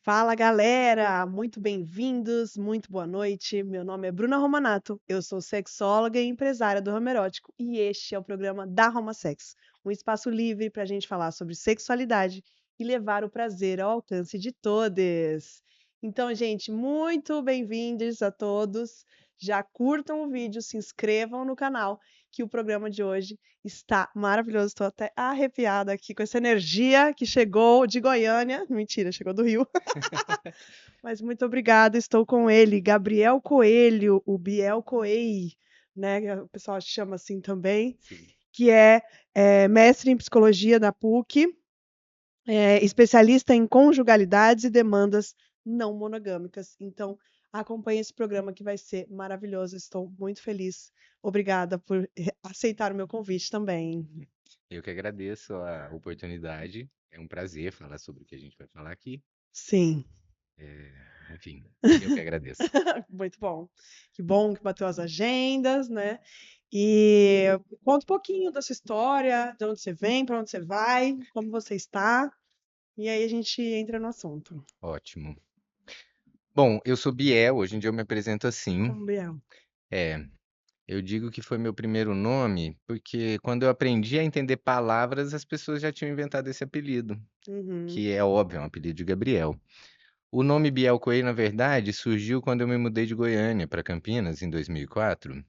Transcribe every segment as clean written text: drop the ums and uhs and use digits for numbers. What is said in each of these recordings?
Fala galera, muito bem-vindos, muito boa noite. Meu nome é Bruna Romanato, eu sou sexóloga e empresária do ramo erótico e este é o programa da Romasex, um espaço livre para a gente falar sobre sexualidade e levar o prazer ao alcance de todos. Então, gente, muito bem-vindos a todos. Já curtam o vídeo, se inscrevam no canal, que o programa de hoje está maravilhoso. Estou até arrepiada aqui com essa energia que chegou de Goiânia. Mentira, chegou do Rio. Mas muito obrigada, estou com ele, Gabriel Coelho, o Biel Coelho, né? O pessoal chama assim também, Sim. que é mestre em psicologia da PUC, especialista em conjugalidades e demandas não monogâmicas. Então, acompanhe esse programa que vai ser maravilhoso. Estou muito feliz. Obrigada por aceitar o meu convite também. Eu que agradeço a oportunidade. É um prazer falar sobre o que a gente vai falar aqui. Sim. Enfim, eu que agradeço. Muito bom que bateu as agendas, né? E conta um pouquinho da sua história, de onde você vem, para onde você vai, como você está, e aí a gente entra no assunto. Ótimo. Bom, eu sou Biel, hoje em dia eu me apresento assim. Como Biel. É, eu digo que foi meu primeiro nome porque quando eu aprendi a entender palavras, as pessoas já tinham inventado esse apelido, Uhum. que é óbvio, é um apelido de Gabriel. O nome Biel Coelho, na verdade, surgiu quando eu me mudei de Goiânia para Campinas em 2004.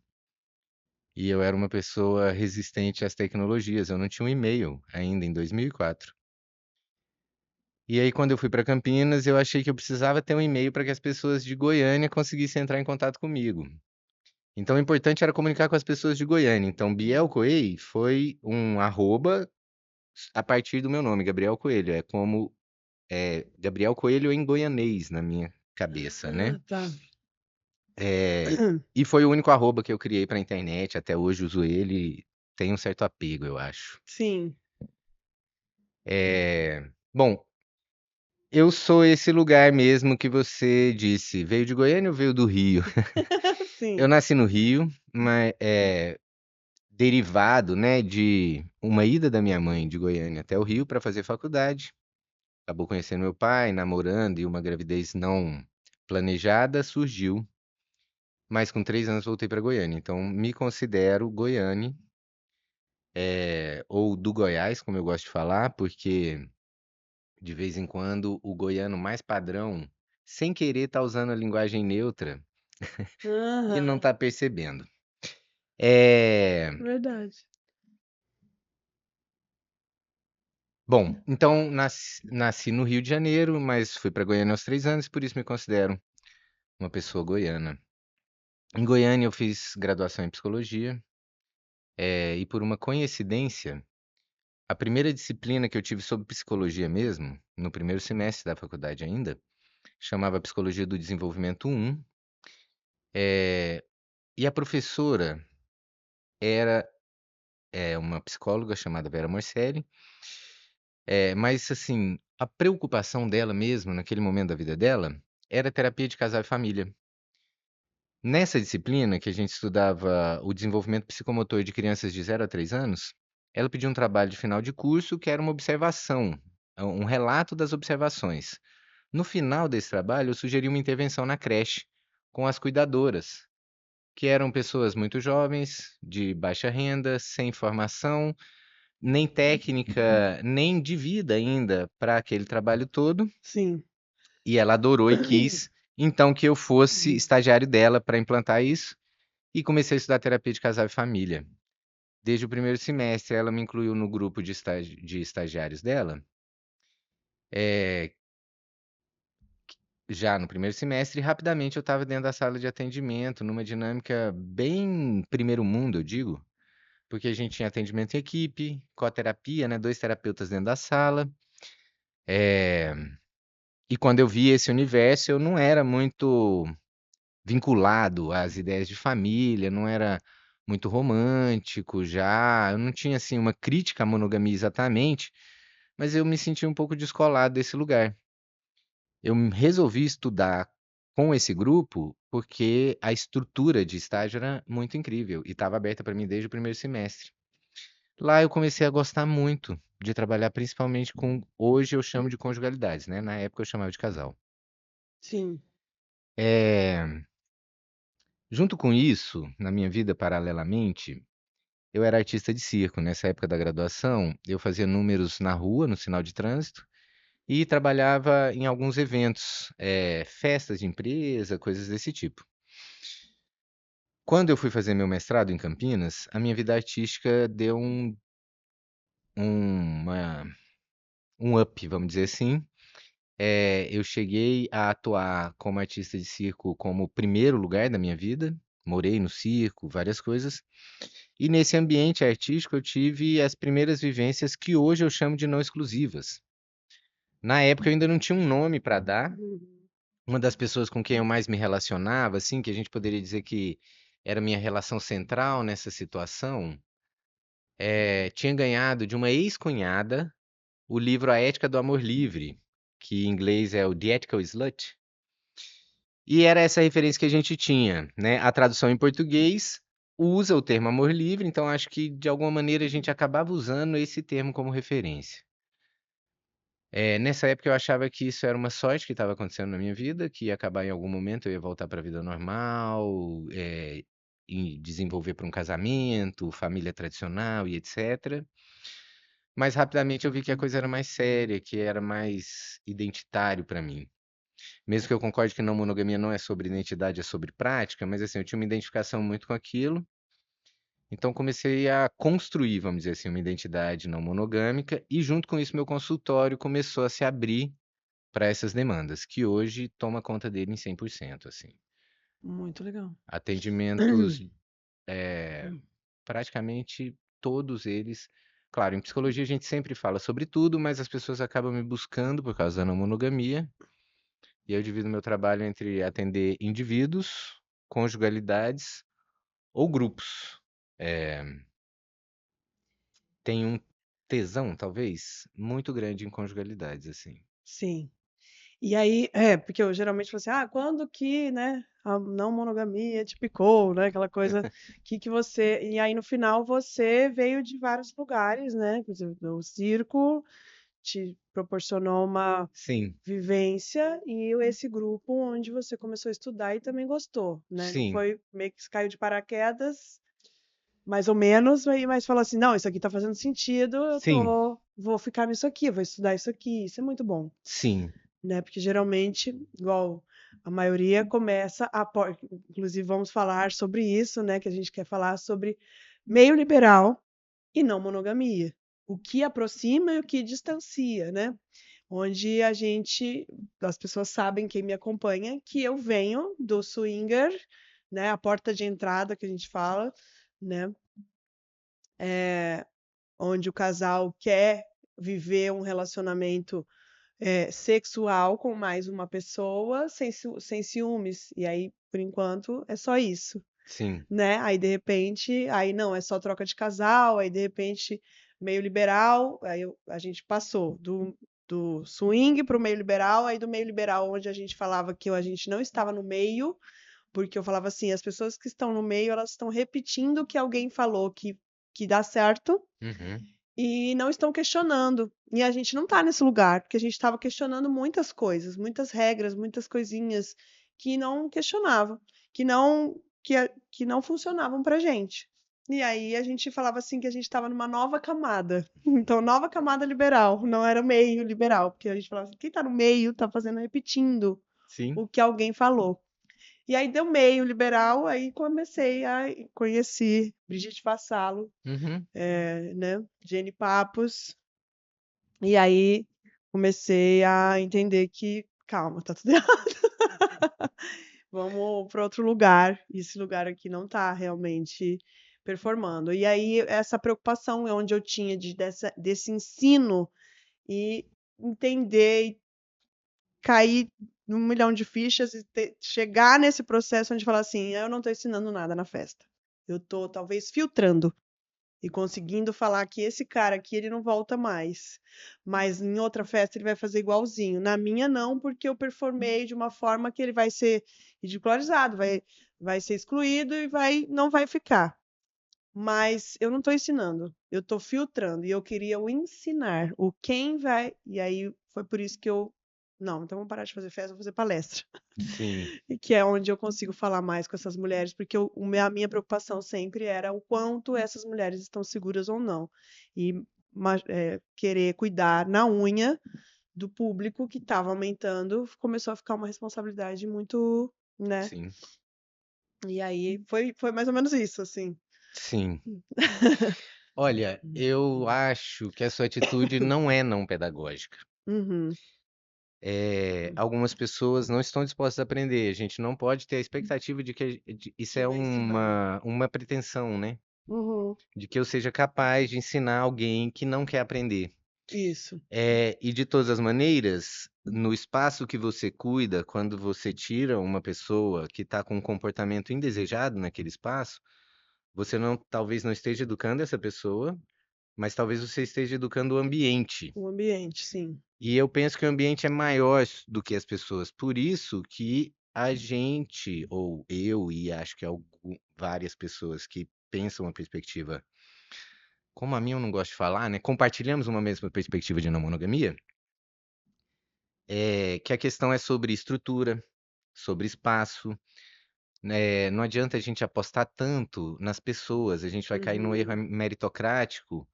E eu era uma pessoa resistente às tecnologias. Eu não tinha um e-mail ainda em 2004. E aí, quando eu fui para Campinas, eu achei que eu precisava ter um e-mail para que as pessoas de Goiânia conseguissem entrar em contato comigo. Então, o importante era comunicar com as pessoas de Goiânia. Então, Biel Coelho foi um arroba a partir do meu nome, Gabriel Coelho. É como Gabriel Coelho em goianês na minha cabeça, né? Ah, tá. E foi o único arroba que eu criei para a internet. Até hoje uso ele. E tenho um certo apego, eu acho. Sim, Bom, eu sou esse lugar mesmo que você disse. Veio de Goiânia ou veio do Rio? Eu sim. nasci no Rio, mas derivado, né, de uma ida da minha mãe de Goiânia até o Rio para fazer faculdade. Acabou conhecendo meu pai, namorando e uma gravidez não planejada surgiu. Mas com 3 anos voltei para Goiânia. Então me considero goiane, ou do Goiás, como eu gosto de falar, porque de vez em quando o goiano mais padrão, sem querer, tá usando a linguagem neutra e não Aham, tá percebendo. É... verdade. Bom, então nasci no Rio de Janeiro, mas fui para Goiânia aos 3 anos, por isso me considero uma pessoa goiana. Em Goiânia eu fiz graduação em psicologia, e por uma coincidência, a primeira disciplina que eu tive sobre psicologia mesmo, no primeiro semestre da faculdade ainda, chamava Psicologia do Desenvolvimento 1, e a professora era uma psicóloga chamada Vera Morcelli. Mas assim, a preocupação dela mesmo, naquele momento da vida dela, era terapia de casal e família. Nessa disciplina, que a gente estudava o desenvolvimento psicomotor de crianças de 0 a 3 anos, ela pediu um trabalho de final de curso que era uma observação, um relato das observações. No final desse trabalho, eu sugeri uma intervenção na creche, com as cuidadoras, que eram pessoas muito jovens, de baixa renda, sem formação, nem técnica, nem de vida ainda para aquele trabalho todo, Sim. e ela adorou e quis, então que eu fosse estagiário dela para implantar isso, e comecei a estudar terapia de casal e família. Desde o primeiro semestre, ela me incluiu no grupo de estagiários dela. Já no primeiro semestre, rapidamente eu estava dentro da sala de atendimento, numa dinâmica bem primeiro mundo, eu digo, porque a gente tinha atendimento em equipe, coterapia, né, 2 terapeutas dentro da sala. Eh, e quando eu vi esse universo, eu não era muito vinculado às ideias de família, não era muito romântico já, eu não tinha, assim, uma crítica à monogamia exatamente, mas eu me sentia um pouco descolado desse lugar. Eu resolvi estudar com esse grupo, porque a estrutura de estágio era muito incrível e estava aberta para mim desde o primeiro semestre. Lá eu comecei a gostar muito de trabalhar principalmente com hoje eu chamo de conjugalidades, né, na época eu chamava de casal. Sim. Eh, Junto com isso, na minha vida paralelamente, eu era artista de circo. Nessa época da graduação, eu fazia números na rua, no sinal de trânsito, e trabalhava em alguns eventos, festas de empresa, coisas desse tipo. Quando eu fui fazer meu mestrado em Campinas, a minha vida artística deu uma um up, vamos dizer assim. Eu cheguei a atuar como artista de circo como primeiro lugar da minha vida. Morei no circo, várias coisas. E nesse ambiente artístico eu tive as primeiras vivências que hoje eu chamo de não exclusivas. Na época eu ainda não tinha um nome para dar. Uhum. Uma das pessoas com quem eu mais me relacionava, assim, que a gente poderia dizer que era minha relação central nessa situação, tinha ganhado de uma ex-cunhada o livro A Ética do Amor Livre, que em inglês é o The Ethical Slut. E era essa referência que a gente tinha, né? A tradução em português usa o termo amor livre, então acho que de alguma maneira a gente acabava usando esse termo como referência. Nessa época eu achava que isso era uma sorte que estava acontecendo na minha vida, que ia acabar em algum momento, eu ia voltar para a vida normal, e desenvolver para um casamento, família tradicional e etc. Mas rapidamente eu vi que a coisa era mais séria, que era mais identitário para mim. Mesmo que eu concorde que não monogamia não é sobre identidade, é sobre prática, mas assim, eu tinha uma identificação muito com aquilo. Então comecei a construir, vamos dizer assim, uma identidade não monogâmica e junto com isso meu consultório começou a se abrir para essas demandas, que hoje toma conta dele em 100%, assim. Muito legal. Atendimentos, praticamente todos eles. Claro, em psicologia a gente sempre fala sobre tudo, mas as pessoas acabam me buscando por causa da não monogamia. E eu divido meu trabalho entre atender indivíduos, conjugalidades ou grupos. Eh, Tenho um tesão, talvez, muito grande em conjugalidades, assim. Sim. E aí, porque eu geralmente falo assim, quando que, né, a não monogamia te picou, né, aquela coisa que você... E aí, no final, você veio de vários lugares, né, quer dizer, o circo te proporcionou uma Sim, vivência e esse grupo onde você começou a estudar e também gostou, né? Não sim, foi meio que caiu de paraquedas, mais ou menos, mas falou assim, não, isso aqui tá fazendo sentido, sim, vou ficar nisso aqui, vou estudar isso aqui, isso é muito bom, sim, né? Porque geralmente, igual a maioria começa inclusive vamos falar sobre isso, né? Que a gente quer falar sobre meio liberal e não monogamia. O que aproxima e o que distancia, né? Onde as pessoas sabem, quem me acompanha, que eu venho do swinger, né? A porta de entrada que a gente fala, né? Onde o casal quer viver um relacionamento sexual com mais uma pessoa sem ciúmes. E aí, por enquanto, é só isso, sim, né? Aí, de repente, aí não, é só troca de casal, aí, de repente, meio liberal, a gente passou do swing para o meio liberal, aí do meio liberal, onde a gente falava que a gente não estava no meio, porque eu falava assim, as pessoas que estão no meio, elas estão repetindo o que alguém falou que dá certo, uhum, e não estão questionando. E a gente não está nesse lugar, porque a gente estava questionando muitas coisas, muitas regras, muitas coisinhas que não questionavam, que não funcionavam pra gente. E aí a gente falava assim que a gente estava numa nova camada. Então, nova camada liberal, não era meio liberal, porque a gente falava assim, quem está no meio está fazendo repetindo sim, o que alguém falou. E aí deu meio liberal, aí comecei a conhecer Brigitte Vassalo, uhum, né? Jenny Papos. E aí comecei a entender que, calma, tá tudo errado. Vamos para outro lugar. Esse lugar aqui não tá realmente performando. E aí essa preocupação é onde eu tinha desse ensino e entender e cair num milhão de fichas e chegar nesse processo onde falar assim, eu não estou ensinando nada na festa. Eu estou talvez filtrando e conseguindo falar que esse cara aqui ele não volta mais, mas em outra festa ele vai fazer igualzinho. Na minha não, porque eu performei de uma forma que ele vai ser ridicularizado, vai ser excluído e não vai ficar. Mas eu não estou ensinando, eu estou filtrando e eu queria o ensinar, o quem vai. E aí foi por isso que eu, não, então vamos parar de fazer festa, vamos fazer palestra. Sim, E que é onde eu consigo falar mais com essas mulheres, porque a minha preocupação sempre era o quanto essas mulheres estão seguras ou não. E querer cuidar na unha do público que estava aumentando, começou a ficar uma responsabilidade muito, né? sim, E aí foi mais ou menos isso, assim. sim. Olha, eu acho que a sua atitude não é não pedagógica. Uhum. Algumas pessoas não estão dispostas a aprender. A gente não pode ter a expectativa de que isso Que é vai ensinar. uma pretensão, né? Uhum. De que eu seja capaz de ensinar alguém que não quer aprender. Isso. E de todas as maneiras, no espaço que você cuida, quando você tira uma pessoa que está com um comportamento indesejado naquele espaço, você não, talvez não esteja educando essa pessoa, mas talvez você esteja educando o ambiente. O ambiente, sim. E eu penso que o ambiente é maior do que as pessoas. Por isso que a gente, ou eu, e acho que várias pessoas que pensam a perspectiva, como a minha eu não gosto de falar, né? Compartilhamos uma mesma perspectiva de não monogamia, que a questão é sobre estrutura, sobre espaço, né? Não adianta a gente apostar tanto nas pessoas, a gente vai cair no erro Uhum. meritocrático,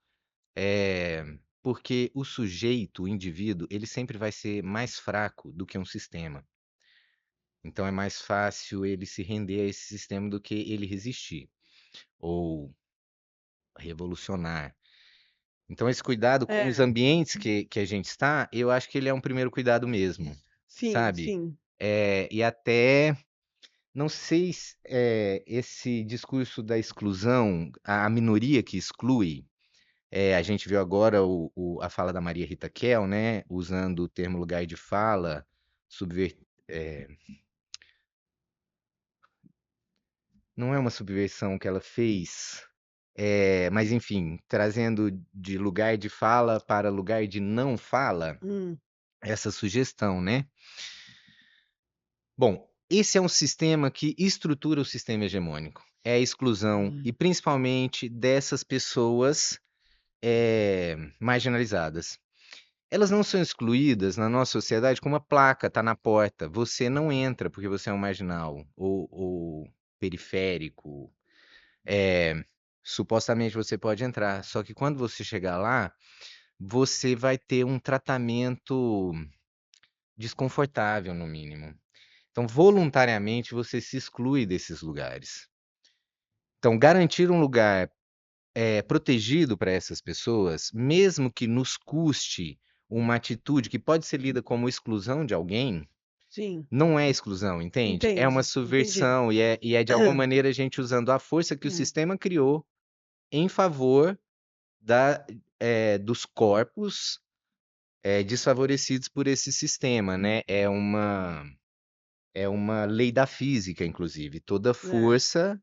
é, porque o sujeito, o indivíduo, ele sempre vai ser mais fraco do que um sistema. Então é mais fácil ele se render a esse sistema do que ele resistir ou revolucionar. Então esse cuidado com os É, ambientes que a gente está, eu acho que ele é um primeiro cuidado mesmo, sim, sabe? sim. E até não sei se esse discurso da exclusão, a minoria que exclui, a gente viu agora a fala da Maria Rita Kell, né? Usando o termo lugar de fala, subver, é, não é uma subversão que ela fez, mas enfim, trazendo de lugar de fala para lugar de não fala, Hum, essa sugestão, né? Bom, esse é um sistema que estrutura o sistema hegemônico. É a exclusão, e principalmente dessas pessoas marginalizadas. Elas não são excluídas na nossa sociedade com uma placa, está na porta. Você não entra porque você é um marginal ou periférico. É, supostamente você pode entrar, só que quando você chegar lá, você vai ter um tratamento desconfortável, no mínimo. Então, voluntariamente, você se exclui desses lugares. Então, garantir um lugar protegido para essas pessoas, mesmo que nos custe uma atitude que pode ser lida como exclusão de alguém, sim, não é exclusão, entende? É uma entendi. subversão e é de alguma maneira a gente usando a força que o Hum, sistema criou em favor dos corpos desfavorecidos por esse sistema, né? É uma lei da física, inclusive. Toda é, força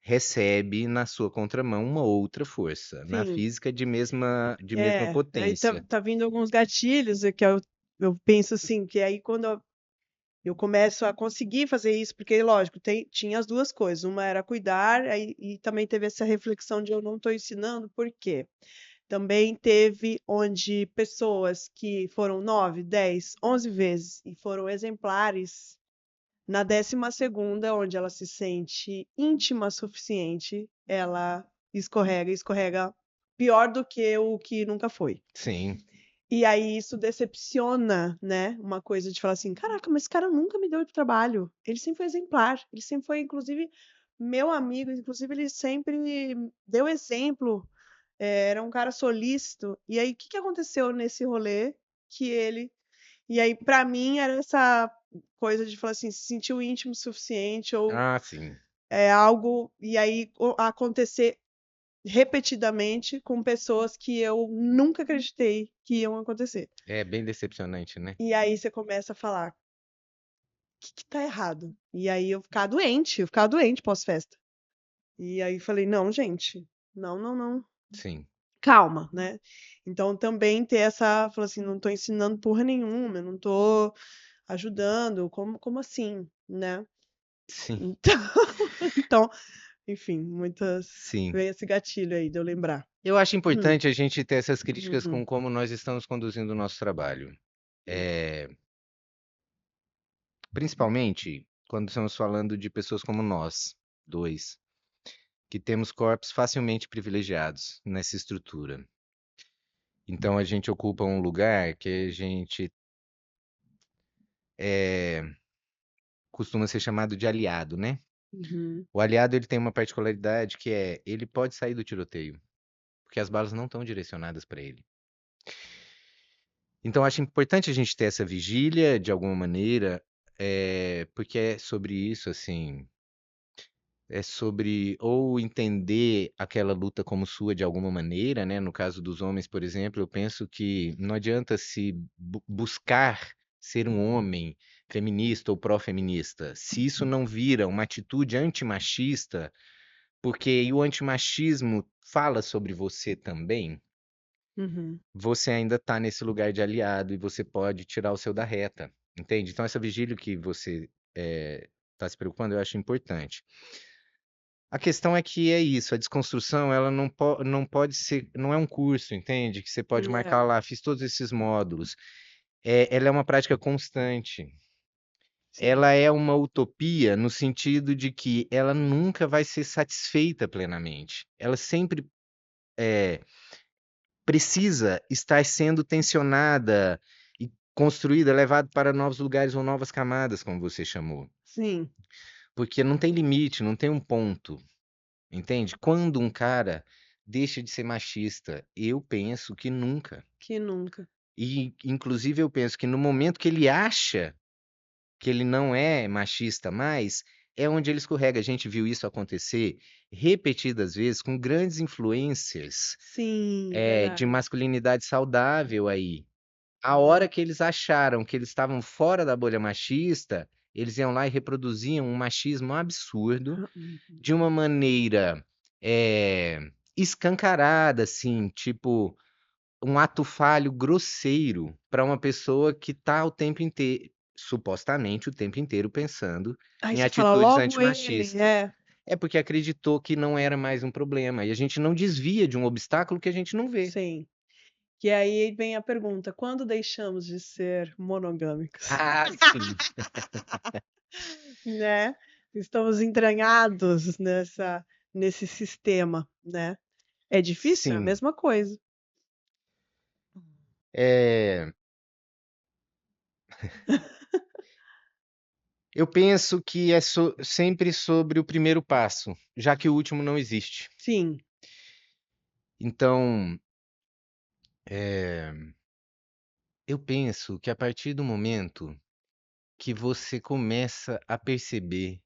recebe na sua contramão uma outra força, na sim. física de mesma Aí tá, potência. tá vindo alguns gatilhos que eu penso assim, que aí quando eu começo a conseguir fazer isso, porque, lógico, tinha as duas coisas. Uma era cuidar, e também teve essa reflexão de eu não estou ensinando, por quê? Também teve onde pessoas que foram 9, 10, 11 vezes e foram exemplares, na 12ª, onde ela se sente íntima o suficiente, ela escorrega pior do que o que nunca foi. Sim, E aí isso decepciona, né? Uma coisa de falar assim, caraca, mas esse cara nunca me deu trabalho. Ele sempre foi exemplar. Ele sempre foi, inclusive, meu amigo. Inclusive, ele sempre deu exemplo. Era um cara solícito. E aí, o que que aconteceu nesse rolê que ele... E aí, pra mim, era essa coisa de falar assim, se sentiu íntimo o suficiente ou sim. é algo... E aí, acontecer repetidamente com pessoas que eu nunca acreditei que iam acontecer. É bem decepcionante, né? E aí você começa a falar, o que que tá errado? E aí eu ficava doente pós-festa. E aí falei, não, gente, não, não, não, Sim, calma, né? Então também ter essa, falar assim, não tô ensinando porra nenhuma, eu não tô ajudando, como assim, né? sim, Então, então, enfim, sim. veio esse gatilho aí de eu lembrar. Eu acho Hum, importante a gente ter essas críticas uhum, com como nós estamos conduzindo o nosso trabalho. principalmente quando estamos falando de pessoas como nós, dois, que temos corpos facilmente privilegiados nessa estrutura. Então a gente ocupa um lugar que a gente costuma ser chamado de aliado, né? Uhum. O aliado ele tem uma particularidade que é ele pode sair do tiroteio, porque as balas não estão direcionadas para ele. Então acho importante a gente ter essa vigília de alguma maneira, porque é sobre isso, assim, é sobre ou entender aquela luta como sua de alguma maneira, né? No caso dos homens, por exemplo, eu penso que não adianta se buscar ser um homem feminista ou pró-feminista, se isso não vira uma atitude antimachista, porque e o antimachismo fala sobre você também, Uhum. você ainda está nesse lugar de aliado e você pode tirar o seu da reta, entende? Então essa vigília que você está se preocupando, eu acho importante. A questão é que é isso, a desconstrução, ela não pode ser, não é um curso, entende? Que você pode marcar É, lá, fiz todos esses módulos. Ela é uma prática constante. sim, Ela é uma utopia no sentido de que ela nunca vai ser satisfeita plenamente. Ela sempre precisa estar sendo tensionada e construída, levada para novos lugares ou novas camadas, como você chamou. sim, Porque não tem limite, não tem um ponto. Entende? Quando um cara deixa de ser machista, eu penso que nunca. que nunca. E, inclusive, eu penso que no momento que ele acha que ele não é machista mais, é onde ele escorrega. A gente viu isso acontecer repetidas vezes com grandes influências, Sim, de verdade. masculinidade saudável aí. A hora Uhum. que eles acharam que eles estavam fora da bolha machista, eles iam lá e reproduziam um machismo absurdo Uhum. de uma maneira eh, escancarada, assim, tipo um ato falho grosseiro para uma pessoa que está o tempo inteiro, supostamente o tempo inteiro pensando Aí em você fala atitudes logo ele, antimachistas. é, É porque acreditou que não era mais um problema. E a gente não desvia de um obstáculo que a gente não vê. sim. Que aí vem a pergunta: quando deixamos de ser monogâmicos? Ah, sim. Né? Estamos entranhados nesse sistema, né? É difícil? É a Sim. mesma coisa. É, eu penso que é sempre sobre o primeiro passo, já que o último não existe. Sim, Então, eu penso que a partir do momento que você começa a perceber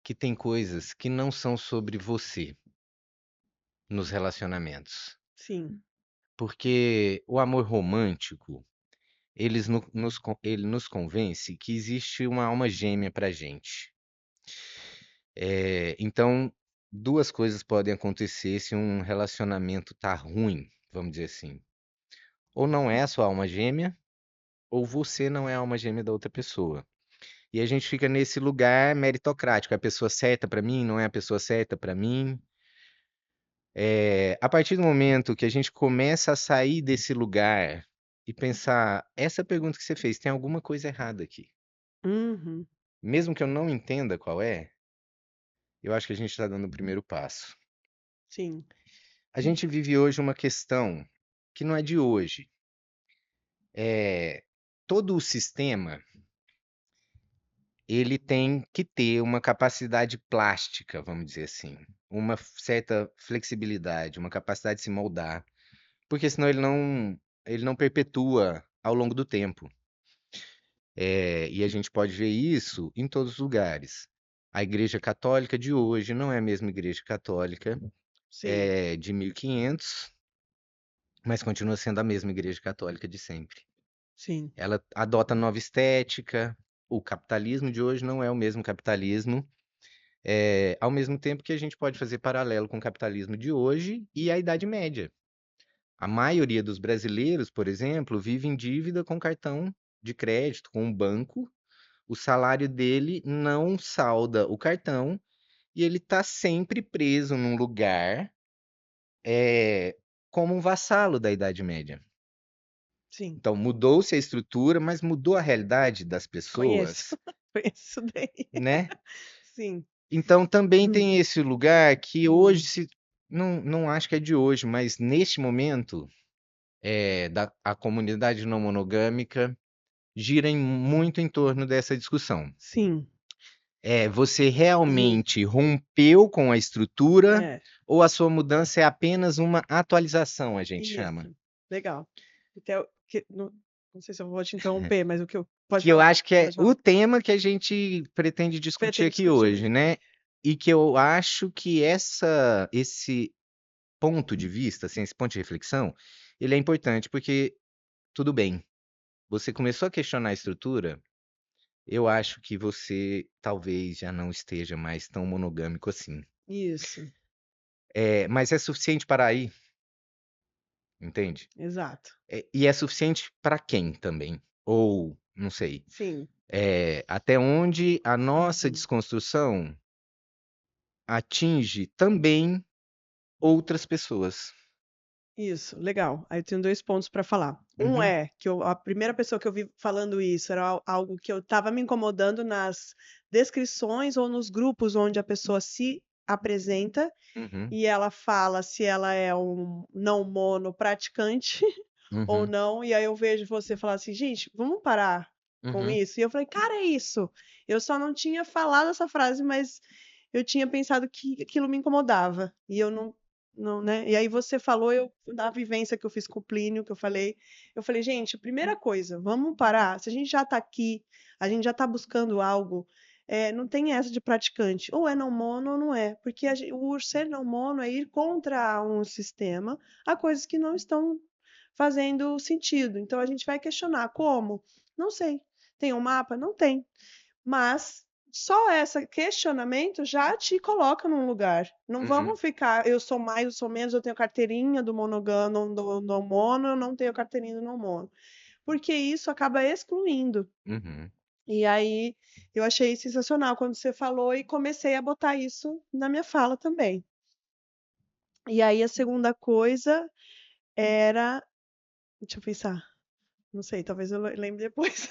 que tem coisas que não são sobre você nos relacionamentos, sim, porque o amor romântico, ele nos convence que existe uma alma gêmea pra gente. Então, duas coisas podem acontecer se um relacionamento tá ruim, vamos dizer assim. Ou não é a sua alma gêmea, ou você não é a alma gêmea da outra pessoa. E a gente fica nesse lugar meritocrático. É a pessoa certa pra mim, não é a pessoa certa pra mim. A partir do momento que a gente começa a sair desse lugar e pensar, essa pergunta que você fez, tem alguma coisa errada aqui. uhum, Mesmo que eu não entenda qual é, eu acho que a gente está dando o primeiro passo. sim, A gente vive hoje uma questão que não é de hoje. É, todo o sistema, ele tem que ter uma capacidade plástica, vamos dizer assim, uma certa flexibilidade, uma capacidade de se moldar, porque senão ele não perpetua ao longo do tempo. E a gente pode ver isso em todos os lugares. A Igreja Católica de hoje não é a mesma Igreja Católica sim, de 1500, mas continua sendo a mesma Igreja Católica de sempre. sim, Ela adota nova estética. O capitalismo de hoje não é o mesmo capitalismo. Ao mesmo tempo que a gente pode fazer paralelo com o capitalismo de hoje e a Idade Média. A maioria dos brasileiros, por exemplo, vive em dívida com cartão de crédito, com um banco. O salário dele não salda o cartão e ele está sempre preso num lugar como um vassalo da Idade Média. sim. Então, mudou-se a estrutura, mas mudou a realidade das Conheço. pessoas. Foi isso daí. né? Sim. Então também Hum, tem esse lugar que hoje hum. se não acho que é de hoje, mas neste momento a comunidade não monogâmica gira muito em torno dessa discussão. Sim. Você realmente rompeu com a estrutura É, ou a sua mudança é apenas uma atualização, a gente chama? isso. Legal. Então, não sei se eu vou te interromper, mas o que eu pode Que eu falar, acho que é pode falar. o tema que a gente pretende discutir Pretende aqui discutir hoje, hoje. né? E que eu acho que esse ponto de vista, assim, esse ponto de reflexão, ele é importante porque, tudo bem, você começou a questionar a estrutura, eu acho que você talvez já não esteja mais tão monogâmico assim. Isso, Mas é suficiente para aí, entende? exato. E é suficiente para quem também? Ou, não sei, Sim. até onde a nossa Uhum. desconstrução atinge também outras pessoas. Isso, legal. Aí eu tenho 2 pontos para falar. Um Uhum, é que a primeira pessoa que eu vi falando isso era algo que eu estava me incomodando nas descrições ou nos grupos onde a pessoa se apresenta uhum, e ela fala se ela é um não mono praticante ou uhum, não, e aí eu vejo você falar assim: "Gente, vamos parar com uhum, isso?". E eu falei: "Cara, é isso". Eu só não tinha falado essa frase, mas eu tinha pensado que aquilo me incomodava, e eu não, né. E aí você falou, eu da vivência que eu fiz com o Plínio, que eu falei: "Gente, primeira coisa, vamos parar, se a gente já está aqui, a gente já está buscando algo, não tem essa de praticante, ou é não mono ou não é, porque o ser não mono é ir contra um sistema, há coisas que não estão fazendo sentido. Então a gente vai questionar como? Não sei. Tem um mapa? Não tem. Mas só esse questionamento já te coloca num lugar. Não uhum, vamos ficar, eu sou mais, eu sou menos, eu tenho carteirinha do monogamo, do mono, eu não tenho carteirinha do não mono. Porque isso acaba excluindo. uhum. E aí eu achei sensacional quando você falou e comecei a botar isso na minha fala também. E aí a segunda coisa era, deixa eu pensar. Não sei, talvez eu lembre depois.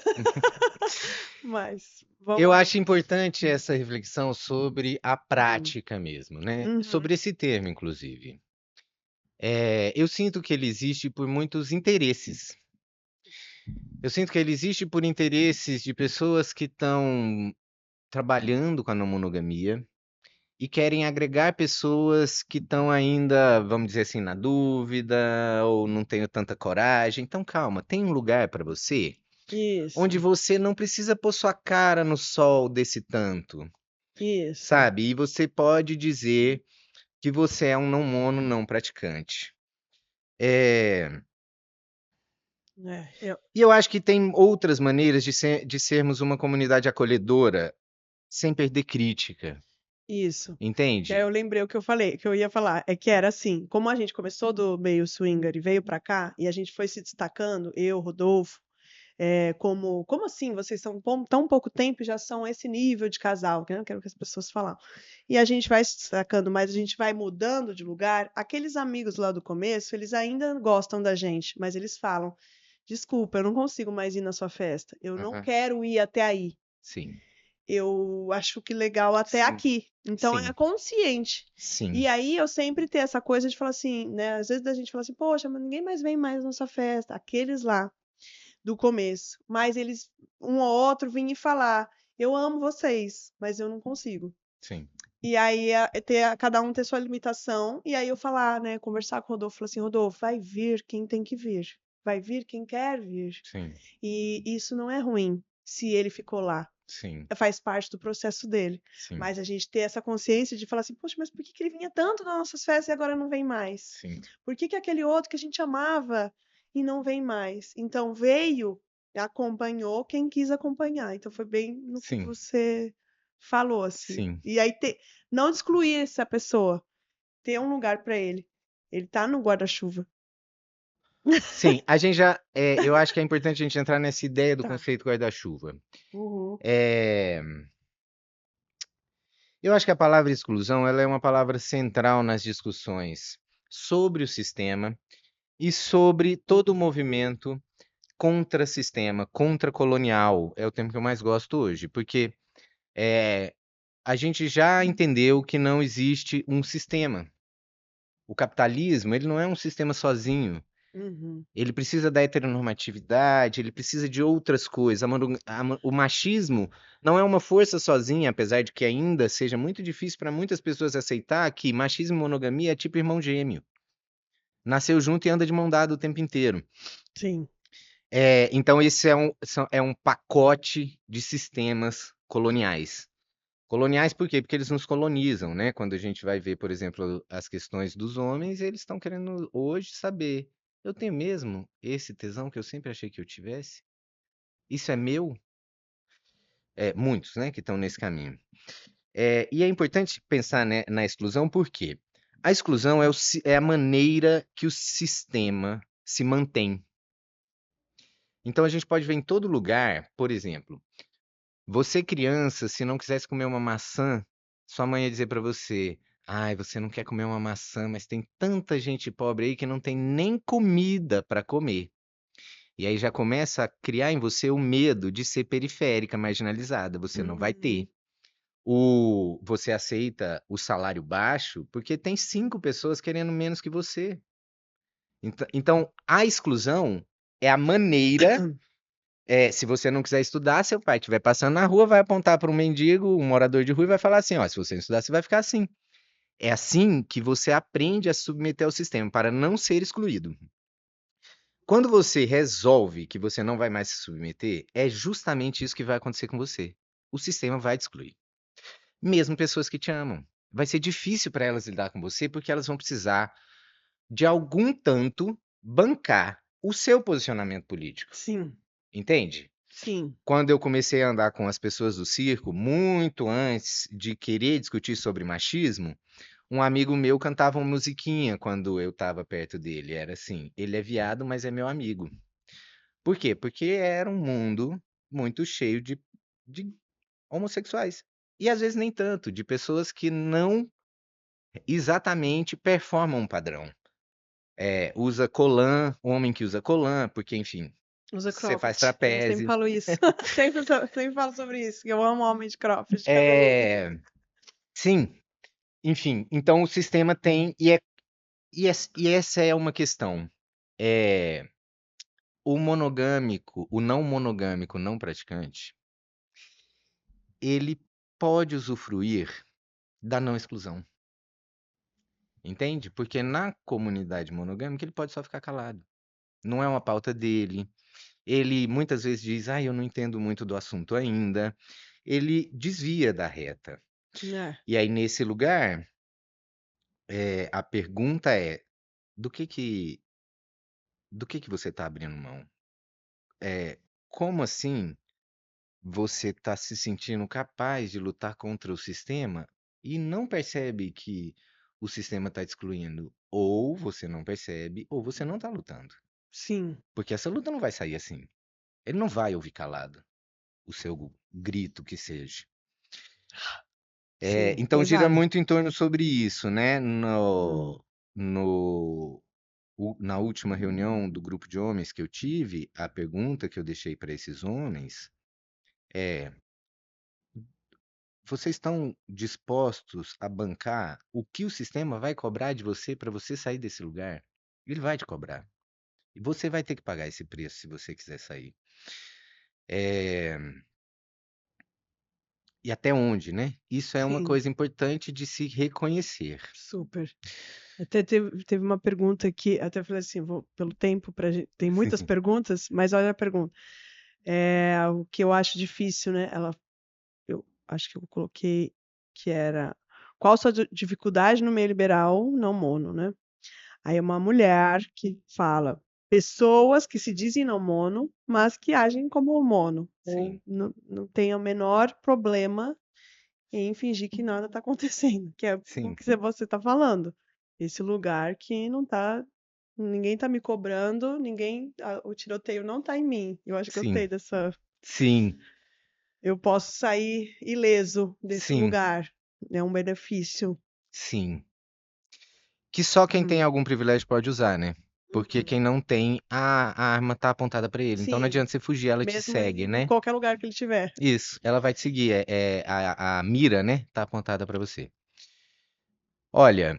Mas Eu vamos lá. acho importante essa reflexão sobre a Uhum. prática mesmo, né? Uhum. Sobre esse termo, inclusive. Eu sinto que ele existe por muitos interesses. Eu sinto que ele existe por interesses de pessoas que estão trabalhando com a não monogamia e querem agregar pessoas que estão ainda, vamos dizer assim, na dúvida ou não tenho tanta coragem. Então, calma, tem um lugar para você onde Isso, você não precisa pôr sua cara no sol desse tanto, isso. sabe? E você pode dizer que você é um não mono não praticante. É, Eu, E eu acho que tem outras maneiras de sermos uma comunidade acolhedora sem perder crítica, isso. Que aí entende? eu lembrei o que eu falei, que eu ia falar, é que era assim, como a gente começou do meio swinger e veio pra cá, e a gente foi se destacando, eu, Rodolfo, como assim vocês são tão pouco tempo e já são esse nível de casal, que era o que as pessoas falavam. E a gente vai se destacando, mas a gente vai mudando de lugar. Aqueles amigos lá do começo, eles ainda gostam da gente, mas eles falam: desculpa, eu não consigo mais ir na sua festa. Eu não Aham. quero ir até aí. Sim, Eu acho que legal até sim, aqui. Então é sim, consciente. sim, E aí eu sempre tenho essa coisa de falar assim, né? Às vezes a gente fala assim, poxa, mas ninguém mais vem mais na nossa festa. Aqueles lá do começo. Mas eles, um ou outro, vinha e falar: eu amo vocês, mas eu não consigo. sim, E aí cada um ter sua limitação. E aí eu falar, né? Conversar com o Rodolfo, falar assim: Rodolfo, vai vir quem tem que vir. Vai vir quem quer vir. sim, E isso não é ruim se ele ficou lá. sim, Faz parte do processo dele. sim, Mas a gente ter essa consciência de falar assim: poxa, mas por que que ele vinha tanto nas nossas festas e agora não vem mais? sim, Por que que aquele outro que a gente amava e não vem mais? Então veio, acompanhou quem quis acompanhar. Então foi bem no que sim, você falou, assim. sim. E aí não excluir essa pessoa, ter um lugar para ele. Ele tá no guarda-chuva. Sim, eu acho que é importante a gente entrar nessa ideia do Tá. conceito guarda-chuva. Uhum. É, eu acho que a palavra exclusão, ela é uma palavra central nas discussões sobre o sistema e sobre todo o movimento contra-sistema, contra-colonial, é o termo que eu mais gosto hoje, porque a gente já entendeu que não existe um sistema. O capitalismo, ele não é um sistema sozinho. Uhum. Ele precisa da heteronormatividade, ele precisa de outras coisas. O machismo não é uma força sozinha, apesar de que ainda seja muito difícil para muitas pessoas aceitar que machismo e monogamia é tipo irmão gêmeo. Nasceu junto e anda de mão dada o tempo inteiro. Sim. Então, esse é um pacote de sistemas coloniais. Coloniais por quê? Porque eles nos colonizam, né? Quando a gente vai ver, por exemplo, as questões dos homens, eles estão querendo hoje saber: eu tenho mesmo esse tesão que eu sempre achei que eu tivesse? Isso é meu? Muitos, né, que estão nesse caminho. E é importante pensar, né, na exclusão, por quê? A exclusão é a maneira que o sistema se mantém. Então a gente pode ver em todo lugar, por exemplo, você criança, se não quisesse comer uma maçã, sua mãe ia dizer para você: ai, você não quer comer uma maçã, mas tem tanta gente pobre aí que não tem nem comida para comer. E aí já começa a criar em você o medo de ser periférica, marginalizada. Você não vai ter. Uhum. Você aceita o salário baixo porque tem 5 pessoas querendo menos que você. Então, a exclusão é a maneira. Se você não quiser estudar, seu pai estiver passando na rua, vai apontar para um mendigo, um morador de rua, e vai falar assim: ó, se você não estudar, você vai ficar assim. É assim que você aprende a se submeter ao sistema, para não ser excluído. Quando você resolve que você não vai mais se submeter, é justamente isso que vai acontecer com você. O sistema vai te excluir. Mesmo pessoas que te amam. Vai ser difícil para elas lidar com você, porque elas vão precisar, de algum tanto, bancar o seu posicionamento político. Sim. Entende? Sim. Quando eu comecei a andar com as pessoas do circo, muito antes de querer discutir sobre machismo, um amigo meu cantava uma musiquinha quando eu estava perto dele. Era assim: ele é viado, mas é meu amigo. Por quê? Porque era um mundo muito cheio de homossexuais. E às vezes nem tanto, de pessoas que não exatamente performam um padrão. Usa colã, homem que usa colã, porque, enfim, Usa você faz cropped. Eu sempre trapézio. falo isso. Sempre falo sobre isso, que eu amo homem de cropped, cabeludo. É, sim, enfim, então o sistema tem, e essa é uma questão. É, o monogâmico, o não monogâmico, não praticante, ele pode usufruir da não exclusão, entende? Porque na comunidade monogâmica ele pode só ficar calado. Não é uma pauta dele. Ele muitas vezes diz: ah, eu não entendo muito do assunto ainda. Ele desvia da reta. É, E aí, nesse lugar, a pergunta é: do que você está abrindo mão? Como assim você está se sentindo capaz de lutar contra o sistema e não percebe que o sistema está te excluindo? Ou você não percebe, ou você não está lutando. sim, Porque essa luta não vai sair assim. Ele não vai ouvir calado o seu grito que seja. sim, Então gira pesado. muito em torno sobre isso, né? Hum. No, na última reunião do grupo de homens que eu tive, a pergunta que eu deixei para esses homens é: vocês estão dispostos a bancar o que o sistema vai cobrar de você para você sair desse lugar? Ele vai te cobrar. E você vai ter que pagar esse preço se você quiser sair. É, E até onde, né? Isso é uma Sim, coisa importante de se reconhecer. super. Até teve uma pergunta que até falei assim, vou pelo tempo para tem muitas perguntas, mas olha a pergunta. O que eu acho difícil, né? Eu acho que eu coloquei que era qual sua dificuldade no meio liberal não mono, né? Aí é uma mulher que fala pessoas que se dizem não mono, mas que agem como mono, ou Sim, não tem o menor problema em fingir que nada está acontecendo, que é o sim, que você está falando. Esse lugar que não tá, ninguém está me cobrando, o tiroteio não está em mim. Eu acho que eu gostei sim, dessa. sim, Eu posso sair ileso desse sim, lugar. É um benefício. sim. Que só quem tem Hum. algum privilégio pode usar, né? Porque Uhum. quem não tem, a arma tá apontada para ele. Então não Sim, adianta você fugir, ela te mesmo segue, em né? qualquer lugar que ele tiver. Isso, ela vai te seguir. A mira, né? Tá apontada para você. Olha,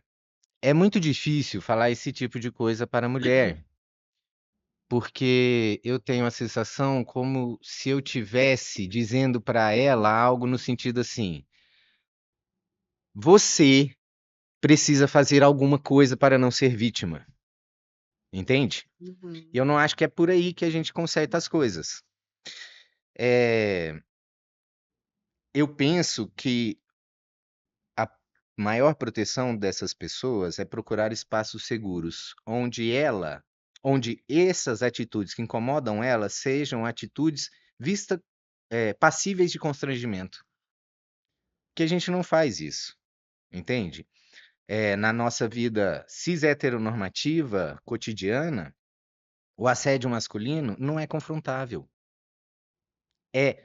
é muito difícil falar esse tipo de coisa para a mulher, porque eu tenho a sensação como se eu tivesse dizendo para ela algo no sentido assim: você precisa fazer alguma coisa para não ser vítima, entende? E Uhum. eu não acho que é por aí que a gente conserta as coisas. É, eu penso que a maior proteção dessas pessoas é procurar espaços seguros, onde essas atitudes que incomodam ela sejam atitudes vistas, passíveis de constrangimento. Que a gente não faz isso, entende? Na nossa vida cis heteronormativa cotidiana, o assédio masculino não é confrontável. É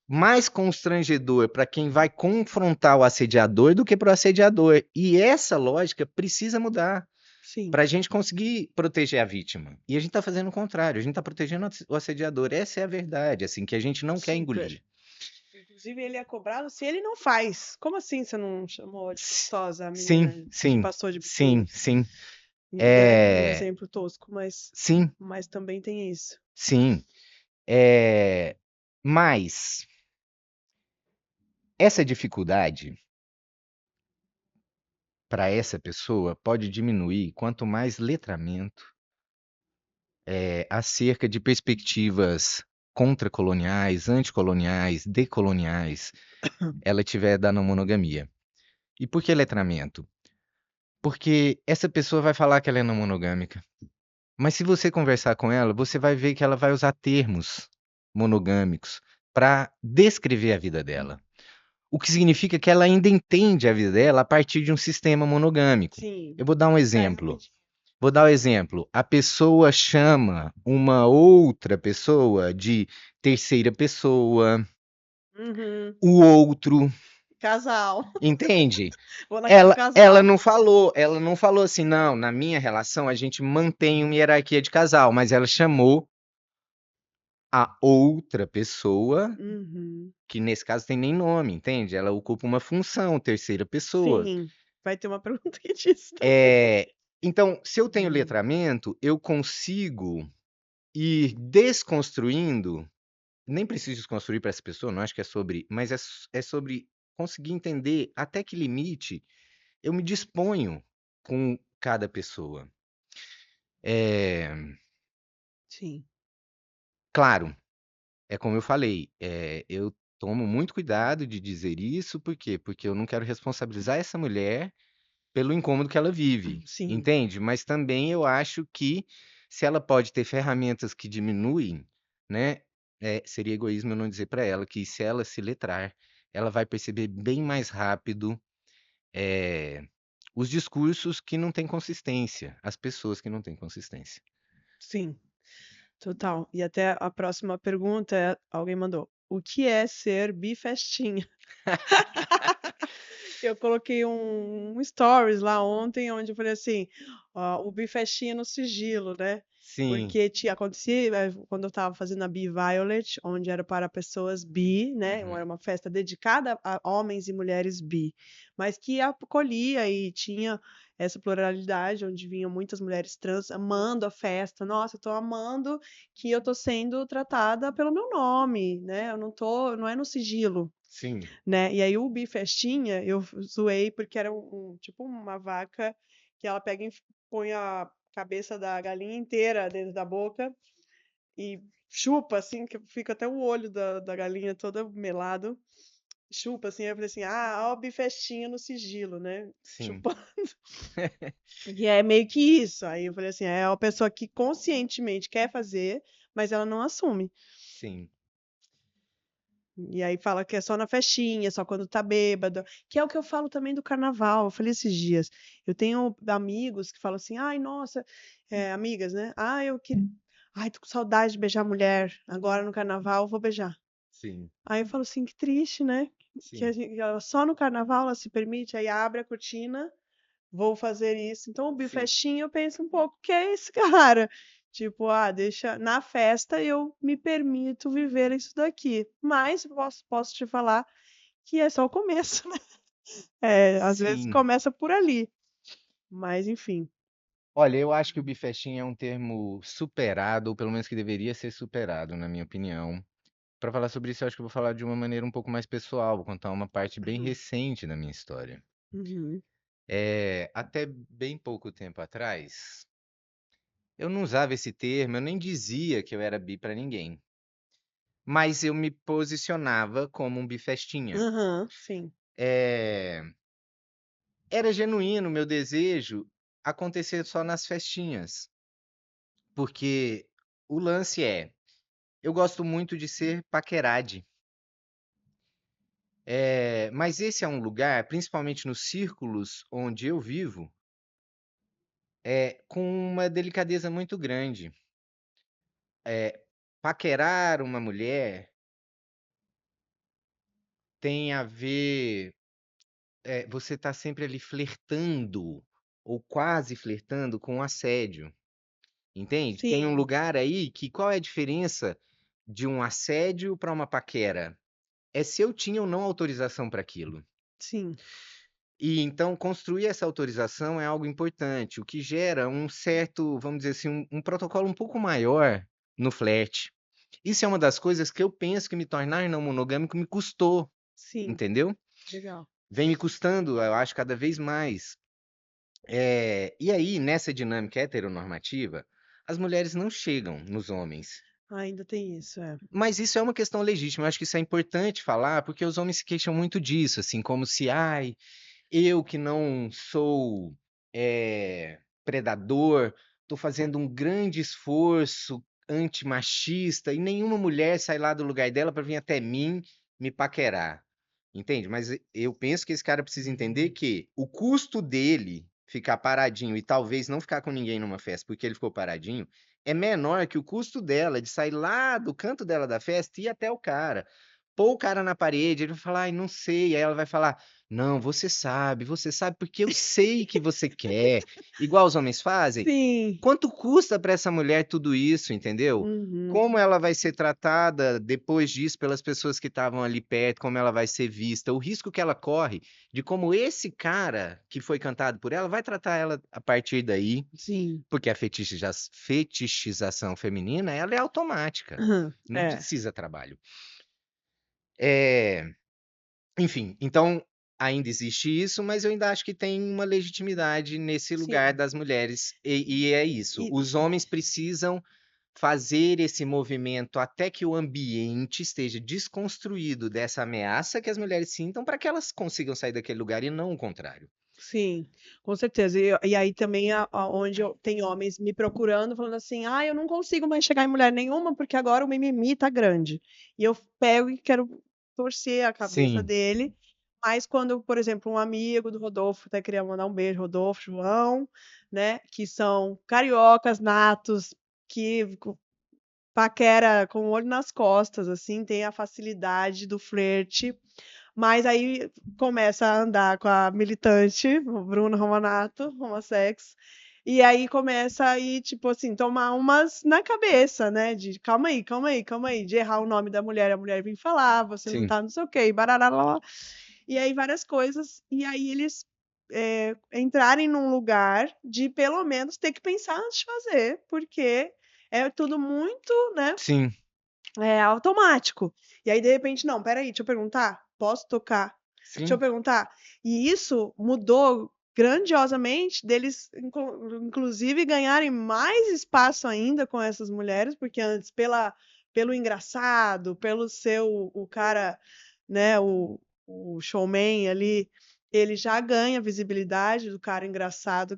mais constrangedor para quem vai confrontar o assediador do que para o assediador. E essa lógica precisa mudar Sim, para a gente conseguir proteger a vítima. E a gente está fazendo o contrário, a gente está protegendo o assediador. Essa é a verdade, assim, que a gente não quer super. engolir. Inclusive, ele é cobrado se ele não faz. Como assim você não chamou de S- gostosa a Sim, menina que sim, passou de sim, biquíni? sim. Né? Um É, exemplo tosco, sim, mas também tem isso. sim. Mas essa dificuldade para essa pessoa pode diminuir quanto mais letramento acerca de perspectivas contracoloniais, anticoloniais, decoloniais, ela tiver da não monogamia. E por que letramento? Porque essa pessoa vai falar que ela é não monogâmica. Mas se você conversar com ela, você vai ver que ela vai usar termos monogâmicos para descrever a vida dela. O que significa que ela ainda entende a vida dela a partir de um sistema monogâmico. Sim. Eu vou dar um Peraí, exemplo. rapidinho. Vou dar um exemplo. A pessoa chama uma outra pessoa de terceira pessoa, Uhum. o outro, Casal. entende? Vou naquele Ela casal. não falou assim, não, na minha relação a gente mantém uma hierarquia de casal, mas ela chamou a outra pessoa, Uhum. que nesse caso tem nem nome, entende? Ela ocupa uma função, terceira pessoa. Sim. Vai ter uma pergunta que disso também. É, então, se eu tenho Uhum. letramento, eu consigo ir desconstruindo. Nem preciso desconstruir para essa pessoa, não acho que é sobre, mas é sobre conseguir entender até que limite eu me disponho com cada pessoa. É, Sim. claro, é como eu falei, eu tomo muito cuidado de dizer isso, por quê? Porque eu não quero responsabilizar essa mulher pelo incômodo que ela vive, Sim. entende? Mas também eu acho que se ela pode ter ferramentas que diminuem, né? Seria egoísmo eu não dizer para ela que se ela se letrar, ela vai perceber bem mais rápido eh, os discursos que não têm consistência, as pessoas que não têm consistência. Sim. Total. E até a próxima pergunta alguém mandou: o que é ser bifestinha? Eu coloquei um stories lá ontem, onde eu falei assim, ó, o bifestinha no sigilo, né? Sim. Porque tinha acontecido quando eu estava fazendo a Bi Violet, onde era para pessoas bi, né? Uhum. Era uma festa dedicada a homens e mulheres bi, mas que acolhia e tinha essa pluralidade, onde vinham muitas mulheres trans amando a festa. Nossa, eu tô amando que eu tô sendo tratada pelo meu nome, né? Eu não tô, não é no sigilo, Sim. né? E aí o bifestinha eu zoei porque era tipo uma vaca que ela pega e põe a cabeça da galinha inteira dentro da boca e chupa assim, que fica até o olho da galinha todo melado. Chupa assim, aí eu falei assim: "Ah, ó, o bifestinha no sigilo, né?" Sim. Chupando. E é meio que isso. Aí eu falei assim: é uma pessoa que conscientemente quer fazer, mas ela não assume. Sim. E aí fala que é só na festinha, só quando tá bêbado, que é o que eu falo também do carnaval. Eu falei esses dias, eu tenho amigos que falam assim, ai, nossa, amigas, né? Ai, tô com saudade de beijar mulher. Agora no carnaval eu vou beijar. Sim. Aí eu falo assim, que triste, né? Que Sim. só no carnaval ela se permite, aí abre a cortina, vou fazer isso. Então, o Sim. bifestinha eu penso um pouco que é esse cara. Tipo, deixa na festa eu me permito viver isso daqui. Mas posso te falar que é só o começo, né? Às vezes Sim. começa por ali. Mas, enfim. Olha, eu acho que o bifestinha é um termo superado, ou pelo menos que deveria ser superado, na minha opinião. Para falar sobre isso, eu acho que eu vou falar de uma maneira um pouco mais pessoal, vou contar uma parte bem Uhum. recente da minha história. Uhum. Até bem pouco tempo atrás, eu não usava esse termo, eu nem dizia que eu era bi para ninguém, mas eu me posicionava como um bifestinha. Aham, sim. Eh, Era genuíno o meu desejo acontecer só nas festinhas, porque o lance é, eu gosto muito de ser paquerade. Mas esse é um lugar, principalmente nos círculos onde eu vivo, com uma delicadeza muito grande. Paquerar uma mulher tem a ver, você tá sempre ali flertando, ou quase flertando com assédio, entende? Tem um Sim, lugar aí que qual é a diferença de um assédio para uma paquera? É se eu tinha ou não autorização para aquilo. sim, E então construir essa autorização é algo importante, o que gera um certo, vamos dizer assim, um protocolo um pouco maior no flerte. Isso é uma das coisas que eu penso que me tornar não monogâmico me custou, sim. entendeu? Legal. Vem me custando, eu acho, cada vez mais. E aí, nessa dinâmica heteronormativa, as mulheres não chegam nos homens. Ainda tem isso, é. Mas isso é uma questão legítima, eu acho que isso é importante falar, porque os homens se queixam muito disso, assim, como se, ai, eu que não sou, predador, estou fazendo um grande esforço antimachista e nenhuma mulher sai lá do lugar dela para vir até mim me paquerar, entende? Mas eu penso que esse cara precisa entender que o custo dele ficar paradinho e talvez não ficar com ninguém numa festa porque ele ficou paradinho, é menor que o custo dela de sair lá do canto dela da festa e ir até o cara. Pôr o cara na parede, ele vai falar: "Ai, não sei", aí ela vai falar: "Não, você sabe porque eu sei que você quer", igual os homens fazem. Sim. Quanto custa para essa mulher tudo isso, entendeu? Uhum. Como ela vai ser tratada depois disso pelas pessoas que estavam ali perto, como ela vai ser vista, o risco que ela corre de como esse cara que foi cantado por ela vai tratar ela a partir daí, Sim. porque a fetichização feminina, ela é automática, Aham. não É. precisa trabalho. Eh Enfim, então ainda existe isso, mas eu ainda acho que tem uma legitimidade nesse lugar Sim. das mulheres, e é isso, E os homens precisam fazer esse movimento até que o ambiente esteja desconstruído dessa ameaça que as mulheres sintam, para que elas consigam sair daquele lugar e não o contrário. sim, com certeza. E aí também onde tem homens me procurando, falando assim: eu não consigo mais chegar em mulher nenhuma, porque agora o mimimi tá grande. E eu pego e quero torcer a cabeça Sim, dele. Mas quando, por exemplo, um amigo do Rodolfo, até queria mandar um beijo, Rodolfo, João, né, que são cariocas natos, que paquera com o olho nas costas, assim, tem a facilidade do flerte. Mas aí começa a andar com a militante, o Bruno Romanato, Homosex, e aí começa a ir, tipo assim, tomar umas na cabeça, né? De calma aí, calma aí, calma aí, de errar o nome da mulher, a mulher vem falar, você não sim, tá, não sei o quê, e barará, e aí várias coisas, e aí eles entrarem num lugar de pelo menos ter que pensar antes de fazer, porque é tudo muito, né? sim, É automático. E aí, de repente, não, espera aí, deixa eu perguntar, posso tocar? Deixa eu sim, perguntar. E isso mudou grandiosamente deles, inclusive, ganharem mais espaço ainda com essas mulheres, porque antes, pelo engraçado, pelo seu, o cara, né, o showman ali, ele já ganha visibilidade do cara engraçado,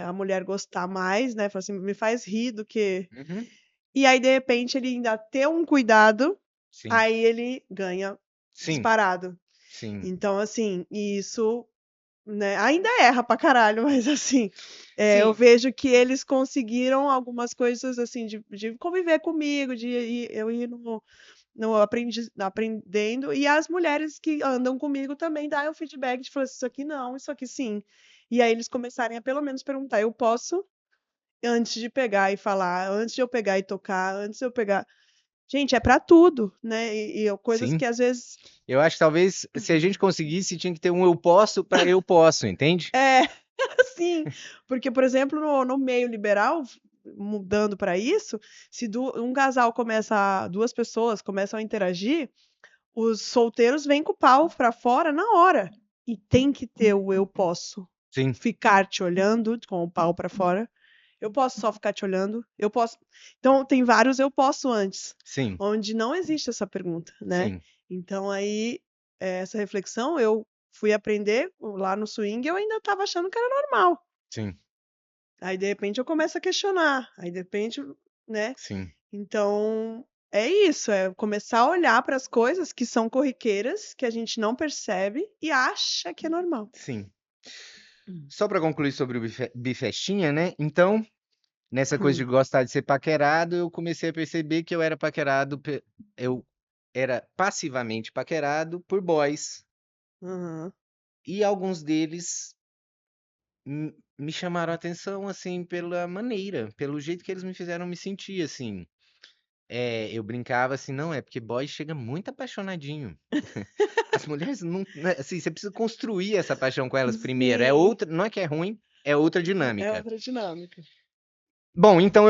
a mulher gostar mais, né? Fala assim, me faz rir do que uhum, e aí, de repente, ele ainda ter um cuidado, sim, aí ele ganha sim, disparado. sim, Então, assim, isso, né, ainda erra pra caralho, mas assim, eu sim, vejo que eles conseguiram algumas coisas assim de conviver comigo, eu ir no aprendendo, e as mulheres que andam comigo também dão o feedback de falar assim, isso aqui não, isso aqui sim. E aí eles começarem a pelo menos perguntar: eu posso, antes de pegar e falar, antes de eu pegar e tocar, antes de eu pegar. Gente, é pra tudo, né? Coisas Sim. que às vezes. Eu acho que talvez se a gente conseguisse, tinha que ter um eu posso para eu posso, entende? É, sim. Porque, por exemplo, no meio liberal, mudando para isso, se um casal começa, duas pessoas começam a interagir, os solteiros vêm com o pau pra fora na hora. E tem que ter o eu posso Sim, ficar te olhando com o pau pra fora. Eu posso só ficar te olhando. Eu posso. Então, tem vários eu posso antes, sim, onde não existe essa pergunta, né? sim, Então, aí, essa reflexão eu fui aprender lá no swing e eu ainda estava achando que era normal. sim, Aí, de repente, eu começo a questionar. Aí, de repente, né? sim, Então, é isso, é começar a olhar para as coisas que são corriqueiras, que a gente não percebe e acha que é normal. sim. Hum. Só para concluir sobre o bifestinha, né? Então, nessa coisa de Hum. gostar de ser paquerado, eu comecei a perceber que eu era paquerado, eu era passivamente paquerado por boys. Aham. E alguns deles me chamaram a atenção, assim, pela maneira, pelo jeito que eles me fizeram me sentir, assim. Eu brincava assim, não, é porque boy chega muito apaixonadinho. As mulheres não, né, assim, você precisa construir essa paixão com elas primeiro. É Sim, outra, não é que é ruim, é outra é dinâmica. outra dinâmica. Bom, então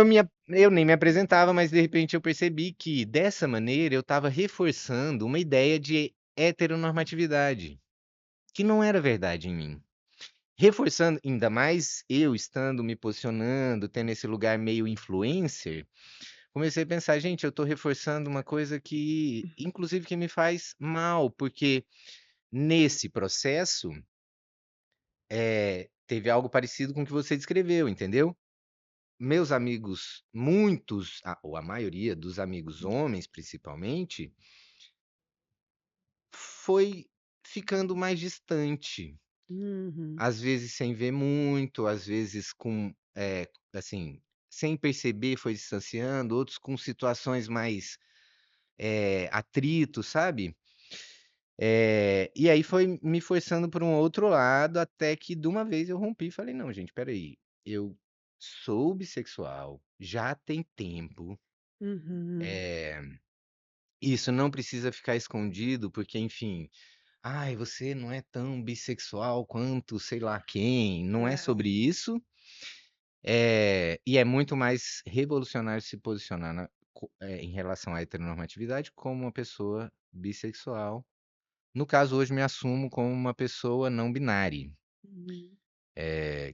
eu nem me apresentava, mas de repente eu percebi que dessa maneira eu estava reforçando uma ideia de heteronormatividade, que não era verdade em mim. Reforçando, ainda mais eu estando me posicionando, tendo esse lugar meio influencer, comecei a pensar, gente, eu estou reforçando uma coisa que, inclusive, que me faz mal, porque nesse processo, teve algo parecido com o que você descreveu, entendeu? Meus amigos, muitos, ou a maioria dos amigos homens, principalmente, foi ficando mais distante. Uhum. Às vezes sem ver muito, às vezes com, assim, sem perceber foi distanciando, outros com situações mais atrito, sabe? E aí foi me forçando por um outro lado, até que de uma vez eu rompi e falei, não, gente, peraí, eu sou bissexual, já tem tempo, Uhum. eh, isso não precisa ficar escondido, porque, enfim, ai, você não é tão bissexual quanto sei lá quem, não é É. sobre isso. E é muito mais revolucionário se posicionar em relação à heteronormatividade como uma pessoa bissexual. No caso, hoje me assumo como uma pessoa não binária, Uhum.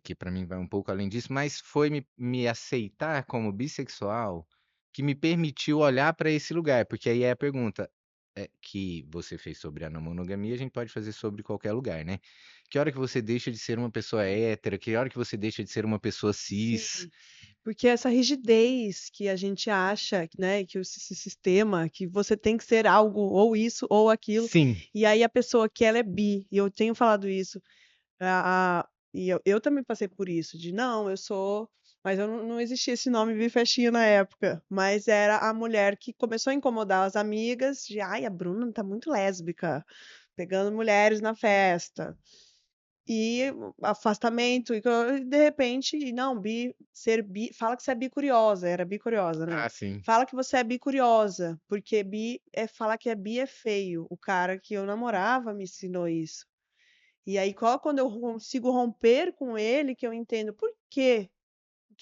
que para mim vai um pouco além disso, mas foi me aceitar como bissexual que me permitiu olhar para esse lugar, porque aí é a pergunta que você fez sobre a não monogamia, a gente pode fazer sobre qualquer lugar, né? Que hora que você deixa de ser uma pessoa hétera? Que hora que você deixa de ser uma pessoa cis? Sim. Porque essa rigidez que a gente acha, né, que esse sistema, que você tem que ser algo, ou isso, ou aquilo, Sim, e aí a pessoa que ela é bi, e eu tenho falado isso, e eu também passei por isso, de não, eu sou. Mas eu não existia esse nome bifestinha na época. Mas era a mulher que começou a incomodar as amigas, de ai, a Bruna tá muito lésbica, pegando mulheres na festa. E afastamento, de repente, não, ser bi, fala que você é bicuriosa, era bicuriosa, né? ah, sim, Fala que você é bicuriosa, porque bi é falar que é bi é feio. O cara que eu namorava me ensinou isso. E aí, quando eu consigo romper com ele, que eu entendo por que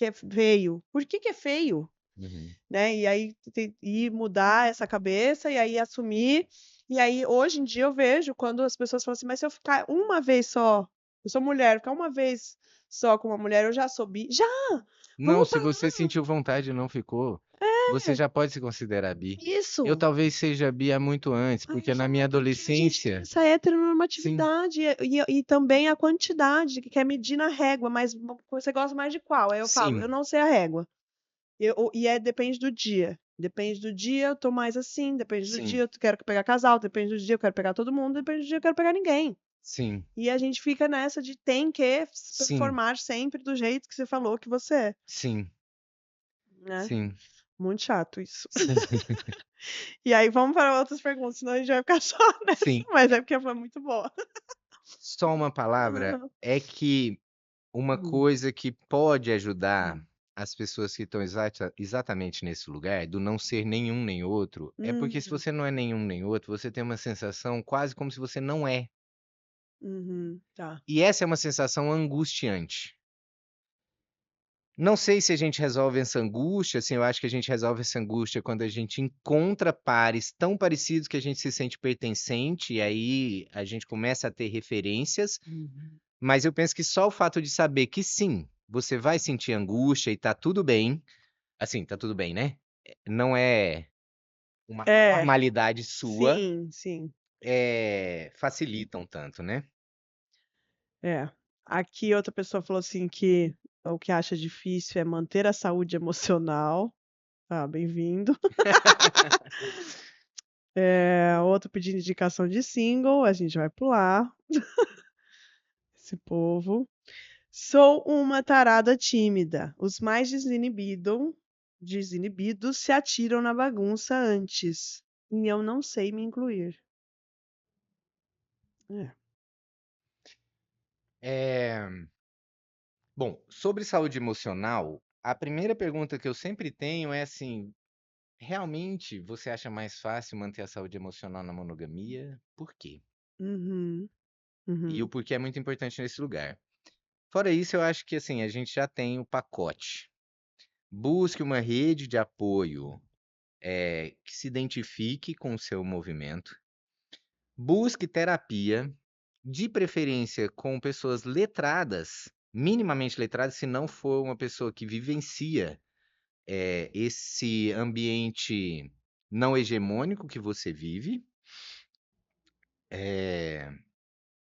é feio. Por que é feio? uhum, Né? E aí ir mudar essa cabeça e aí assumir. E aí, hoje em dia, eu vejo quando as pessoas falam assim, mas se eu ficar uma vez só, eu sou mulher, ficar uma vez só com uma mulher, eu já sou bi. Já! não, Vamos se parar! você sentiu vontade e não ficou, você já pode se considerar bi. Eu Isso! talvez seja bi há muito antes, Ai, porque na minha porque a gente tem adolescência, essa sim, heteronormatividade e também a quantidade, que quer medir na régua, mas você gosta mais de qual? Aí eu falo, eu sim, não sei a régua. Depende do dia. Depende do dia, eu tô mais assim. Depende do dia, sim, eu quero pegar casal. Depende do dia, eu quero pegar todo mundo. Depende do dia, eu quero pegar ninguém. sim, E a gente fica nessa de tem que se sim, performar sempre do jeito que você falou que você é, sim, né? sim, Muito chato isso. sim, E aí vamos para outras perguntas, senão a gente vai ficar só nessa. sim. Mas é porque foi muito boa. Só uma palavra Aham. é que uma Hum, coisa que pode ajudar as pessoas que estão exatamente nesse lugar, do não ser nenhum nem outro, é porque se hum, você não é nenhum nem outro, você tem uma sensação quase como se você não é. uhum, tá. E essa é uma sensação angustiante. Não sei se a gente resolve essa angústia, assim, eu acho que a gente resolve essa angústia quando a gente encontra pares tão parecidos que a gente se sente pertencente, e aí a gente começa a ter referências, Uhum. mas eu penso que só o fato de saber que sim, você vai sentir angústia e tá tudo bem, assim, tá tudo bem, né? Não é uma É, normalidade sua, sim, sim, facilita um tanto, né? é. Aqui outra pessoa falou assim que o que acha difícil é manter a saúde emocional. Ah, bem-vindo. Outro pedindo indicação de single, a gente vai pular esse povo. Sou uma tarada tímida. Os mais desinibidos se atiram na bagunça antes. E eu não sei me incluir. É. É, bom, sobre saúde emocional, a primeira pergunta que eu sempre tenho é assim: realmente você acha mais fácil manter a saúde emocional na monogamia? Por quê? Uhum, E o uhum. porquê é muito importante nesse lugar. Fora isso, eu acho que assim, a gente já tem o pacote. Busque uma rede de apoio que se identifique com o seu movimento. Busque terapia, de preferência com pessoas letradas, minimamente letradas, se não for uma pessoa que vivencia esse ambiente não hegemônico que você vive. É,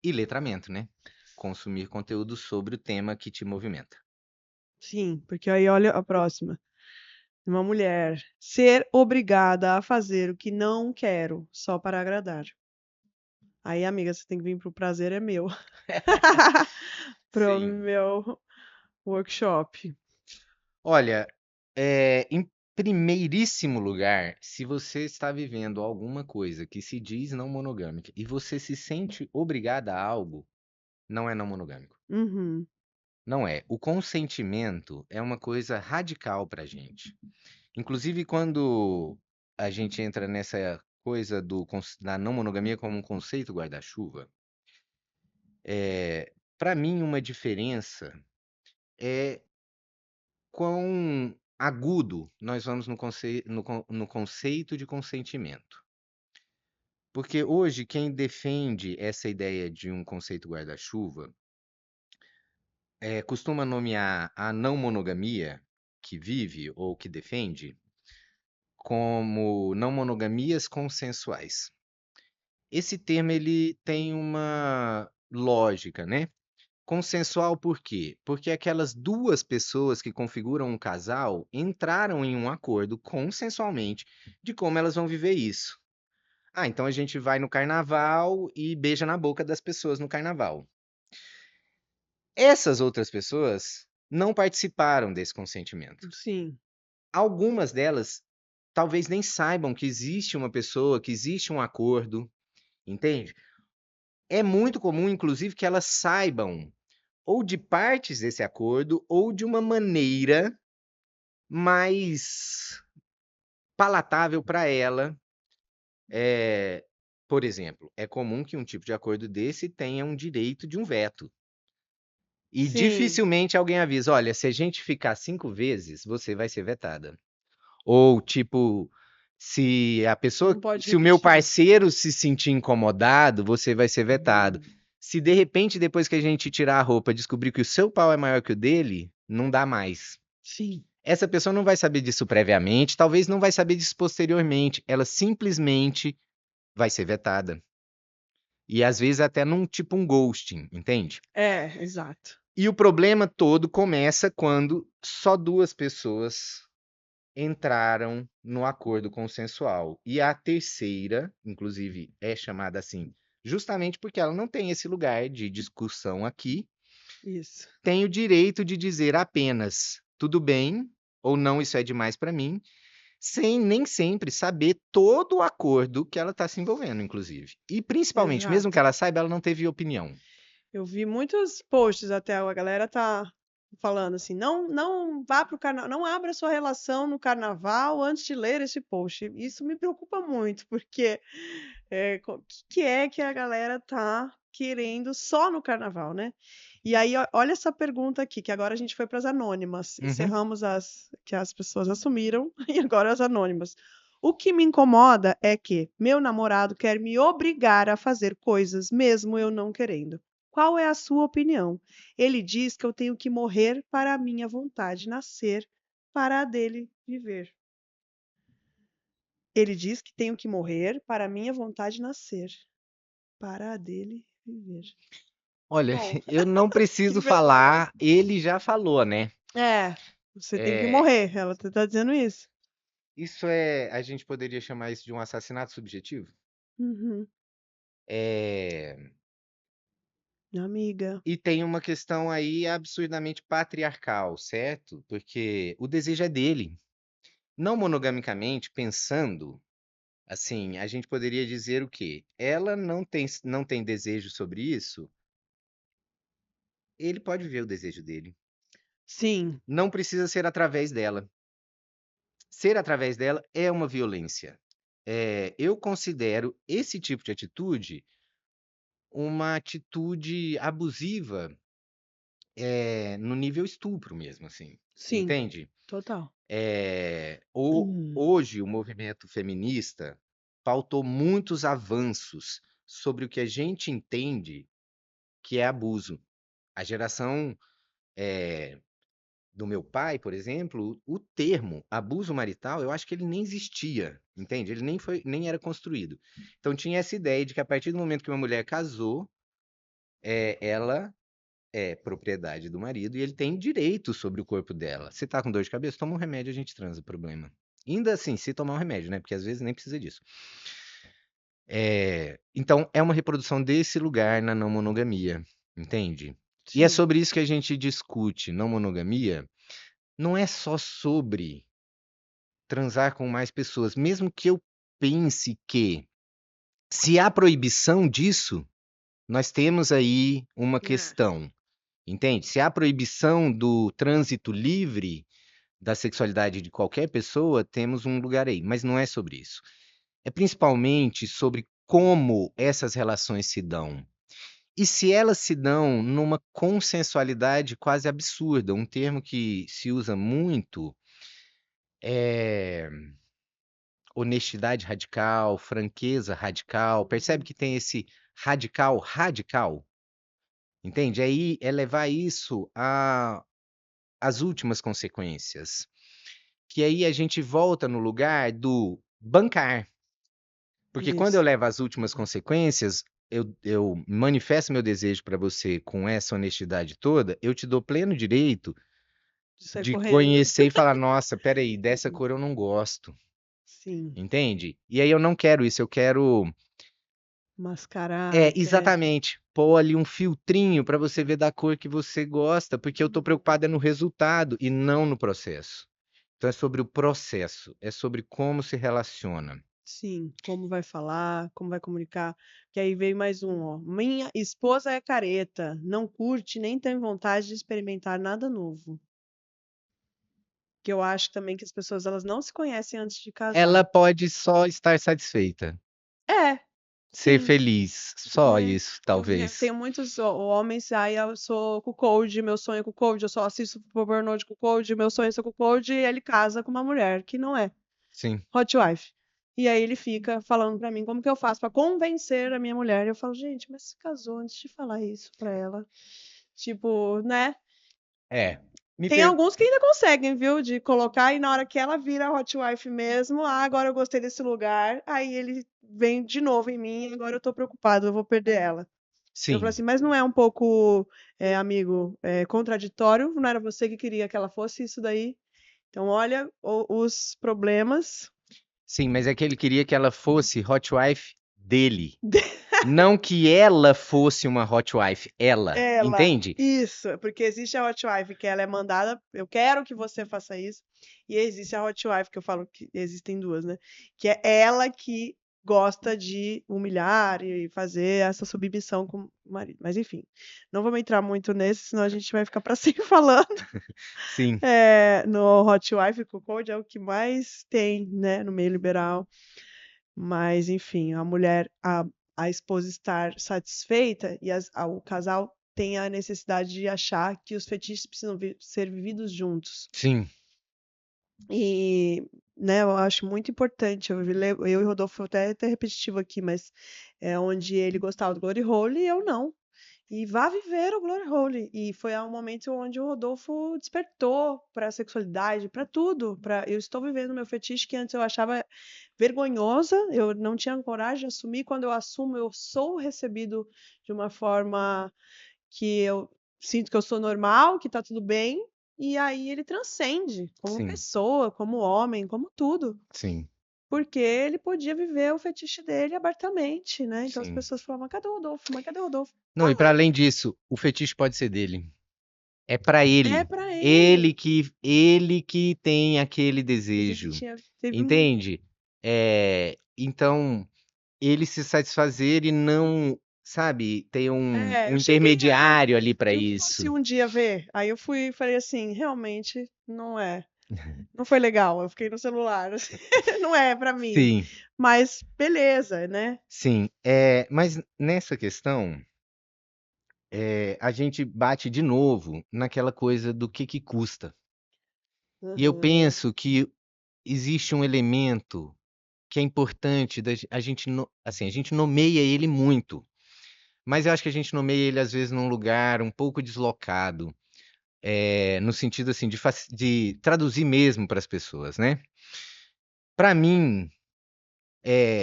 e letramento, né? Consumir conteúdo sobre o tema que te movimenta. Sim, porque aí olha a próxima. Uma mulher ser obrigada a fazer o que não quero só para agradar. Aí, amiga, você tem que vir pro prazer é meu. Pro Sim. meu workshop. Olha, em primeiríssimo lugar, se você está vivendo alguma coisa que se diz não monogâmica e você se sente obrigada a algo, não é não monogâmico. Uhum. Não é. O consentimento é uma coisa radical pra gente. Inclusive, quando a gente entra nessa coisa da não monogamia como um conceito guarda-chuva, para mim, uma diferença é quão agudo nós vamos no conceito de consentimento. Porque hoje, quem defende essa ideia de um conceito guarda-chuva costuma nomear a não monogamia que vive ou que defende como não monogamias consensuais. Esse termo ele tem uma lógica, né? Consensual por quê? Porque aquelas duas pessoas que configuram um casal entraram em um acordo consensualmente de como elas vão viver isso. Ah, então a gente vai no carnaval e beija na boca das pessoas no carnaval. Essas outras pessoas não participaram desse consentimento. Sim, Algumas delas talvez nem saibam que existe uma pessoa, que existe um acordo, entende? É muito comum, inclusive, que elas saibam ou de partes desse acordo ou de uma maneira mais palatável para ela. Eh, por exemplo, é comum que um tipo de acordo desse tenha um direito de um veto. E sim. dificilmente alguém avisa: olha, se a gente ficar 5 vezes, você vai ser vetada. Ou tipo, se a pessoa, Não pode se o meu repetir. parceiro se sentir incomodado, você vai ser vetado. Hum, Se de repente, depois que a gente tirar a roupa, descobrir que o seu pau é maior que o dele, não dá mais. sim, Essa pessoa não vai saber disso previamente, talvez não vai saber disso posteriormente. Ela simplesmente vai ser vetada. E às vezes até num tipo um ghosting, entende? exato. E o problema todo começa quando só duas pessoas entraram no acordo consensual. E a terceira, inclusive, é chamada assim, justamente porque ela não tem esse lugar de discussão aqui, Isso. tem o direito de dizer apenas tudo bem ou não, isso é demais para mim, sem nem sempre saber todo o acordo que ela está se envolvendo, inclusive. E principalmente, mesmo que Exato. ela saiba, ela não teve opinião. Eu vi muitos posts até, a galera tá falando assim, não vá pro carnaval, não abra sua relação no carnaval antes de ler esse post. Isso me preocupa muito, porque o que é que a galera tá querendo só no carnaval, né? E aí, olha essa pergunta aqui, que agora a gente foi para as anônimas. Uhum. Encerramos as que as pessoas assumiram e agora as anônimas. O que me incomoda é que meu namorado quer me obrigar a fazer coisas mesmo eu não querendo. Qual é a sua opinião? Ele diz que eu tenho que morrer para a minha vontade nascer, para a dele viver. Ele diz que tenho que morrer para a minha vontade nascer, para a dele viver. Olha, Bom, eu não que preciso pessoa. falar, ele já falou, né? É, você tem que É, morrer. Ela tá dizendo isso. isso é, a gente poderia chamar isso de um assassinato subjetivo? Uhum. É, Amiga. e tem uma questão aí absurdamente patriarcal, certo? Porque o desejo é dele. Não monogamicamente, pensando assim, a gente poderia dizer o quê? Ela não tem desejo sobre isso, ele pode ver o desejo dele. Sim, Não precisa ser através dela. Ser através dela é uma violência. Eu considero esse tipo de atitude uma atitude abusiva, no nível estupro mesmo, assim, sim, entende? total. Hoje o movimento feminista pautou muitos avanços sobre o que a gente entende que é abuso. A geração do meu pai, por exemplo, o termo abuso marital, eu acho que ele nem existia, entende? Ele nem era construído. Então tinha essa ideia de que a partir do momento que uma mulher casou, ela é propriedade do marido e ele tem direito sobre o corpo dela. Se tá com dor de cabeça, toma um remédio, a gente transa, problema. Ainda assim, se tomar um remédio, né? Porque às vezes nem precisa disso. Então, é uma reprodução desse lugar na não monogamia, entende? E é Sim. sobre isso que a gente discute. Não monogamia não é só sobre transar com mais pessoas, mesmo que eu pense que se há proibição disso, nós temos aí uma É. questão, entende? Se há proibição do trânsito livre da sexualidade de qualquer pessoa, temos um lugar aí, mas não é sobre isso. É principalmente sobre como essas relações se dão. E se elas se dão numa consensualidade quase absurda, um termo que se usa muito é honestidade radical, franqueza radical. Percebe Uhum. que tem esse radical, radical? Entende? Aí é levar isso às últimas consequências. Que aí a gente volta no lugar do bancar. Porque quando eu Isso. levo às últimas consequências, eu manifesto meu desejo para você com essa honestidade toda, eu te dou pleno direito De sair de correndo. conhecer e falar: nossa, peraí, dessa cor eu não gosto. Sim. Entende? E aí eu não quero isso, eu quero. Mascarar É, até. exatamente. Pôr ali um filtrinho para você ver da cor que você gosta, porque eu tô preocupado é no resultado e não no processo. Então é sobre o processo, é sobre como se relaciona. Sim, como vai falar, como vai comunicar. Que aí veio mais um, ó. Minha esposa é careta, não curte nem tem vontade de experimentar nada novo. Que eu acho também que as pessoas elas não se conhecem antes de casar. Ela pode só estar satisfeita, É, ser sim. feliz, só É. isso, Eu talvez. tenho muitos homens, aí eu sou cuckold, meu sonho é cuckold, eu só assisto pornô de cuckold, meu sonho é ser cuckold, e ele casa com uma mulher que não é Sim, hot wife. E aí ele fica falando pra mim como que eu faço pra convencer a minha mulher. E eu falo, gente, mas se casou antes de falar isso pra ela. Tipo, né? é. Me Tem per... alguns que ainda conseguem, viu? De colocar e na hora que ela vira hot wife mesmo, ah, agora eu gostei desse lugar. Aí ele vem de novo em mim, e agora eu tô preocupado, eu vou perder ela. Eu falei Sim, assim, mas não é um pouco, amigo, contraditório? Não era você que queria que ela fosse isso daí? Então, olha os problemas. sim, mas é que ele queria que ela fosse hot wife dele. Não que ela fosse uma hot wife, ela, Ela, entende? isso, porque existe a hot wife que ela é mandada, eu quero que você faça isso, e existe a hot wife que eu falo que existem duas, né? Que é ela que gosta de humilhar e fazer essa submissão com o marido. Mas enfim, não vamos entrar muito nesse, senão a gente vai ficar para sempre falando. Sim, No Hot Wife Code é o que mais tem, né, no meio liberal. Mas, enfim, a esposa estar satisfeita e o casal tem a necessidade de achar que os fetiches precisam ser vividos juntos. sim, E, né, eu acho muito importante. Eu e o Rodolfo até repetitivo aqui, mas é onde ele gostava do Glory Hole e eu não. E vá viver o Glory Hole. E foi um momento onde o Rodolfo despertou para a sexualidade, para tudo. Eu estou vivendo meu fetiche que antes eu achava vergonhosa, eu não tinha coragem de assumir. Quando eu assumo, eu sou recebido de uma forma que eu sinto que eu sou normal, que tá tudo bem. E aí ele transcende como sim, pessoa, como homem, como tudo. sim, Porque ele podia viver o fetiche dele abertamente, né? Então as sim. pessoas falavam, mas cadê o Rodolfo? Mas cadê o Rodolfo? Tá Não, e para lá. além disso, o fetiche pode ser dele. É para É ele. pra Ele ele. que ele que tem aquele A gente desejo, teve um. entende? Então, ele se satisfazer e não, sabe, ter um Eu cheguei intermediário ali para eu fosse isso. um dia ver, aí eu fui e falei assim, realmente não é. Não foi legal, eu fiquei no celular, assim, não é pra mim. Sim, Mas beleza, né? sim. Mas nessa questão, a gente bate de novo naquela coisa do que custa. E eu Aham. penso que existe um elemento que é importante a gente, assim, a gente nomeia ele muito, mas eu acho que a gente nomeia ele às vezes num lugar um pouco deslocado, no sentido assim de traduzir mesmo para as pessoas, né? Para mim,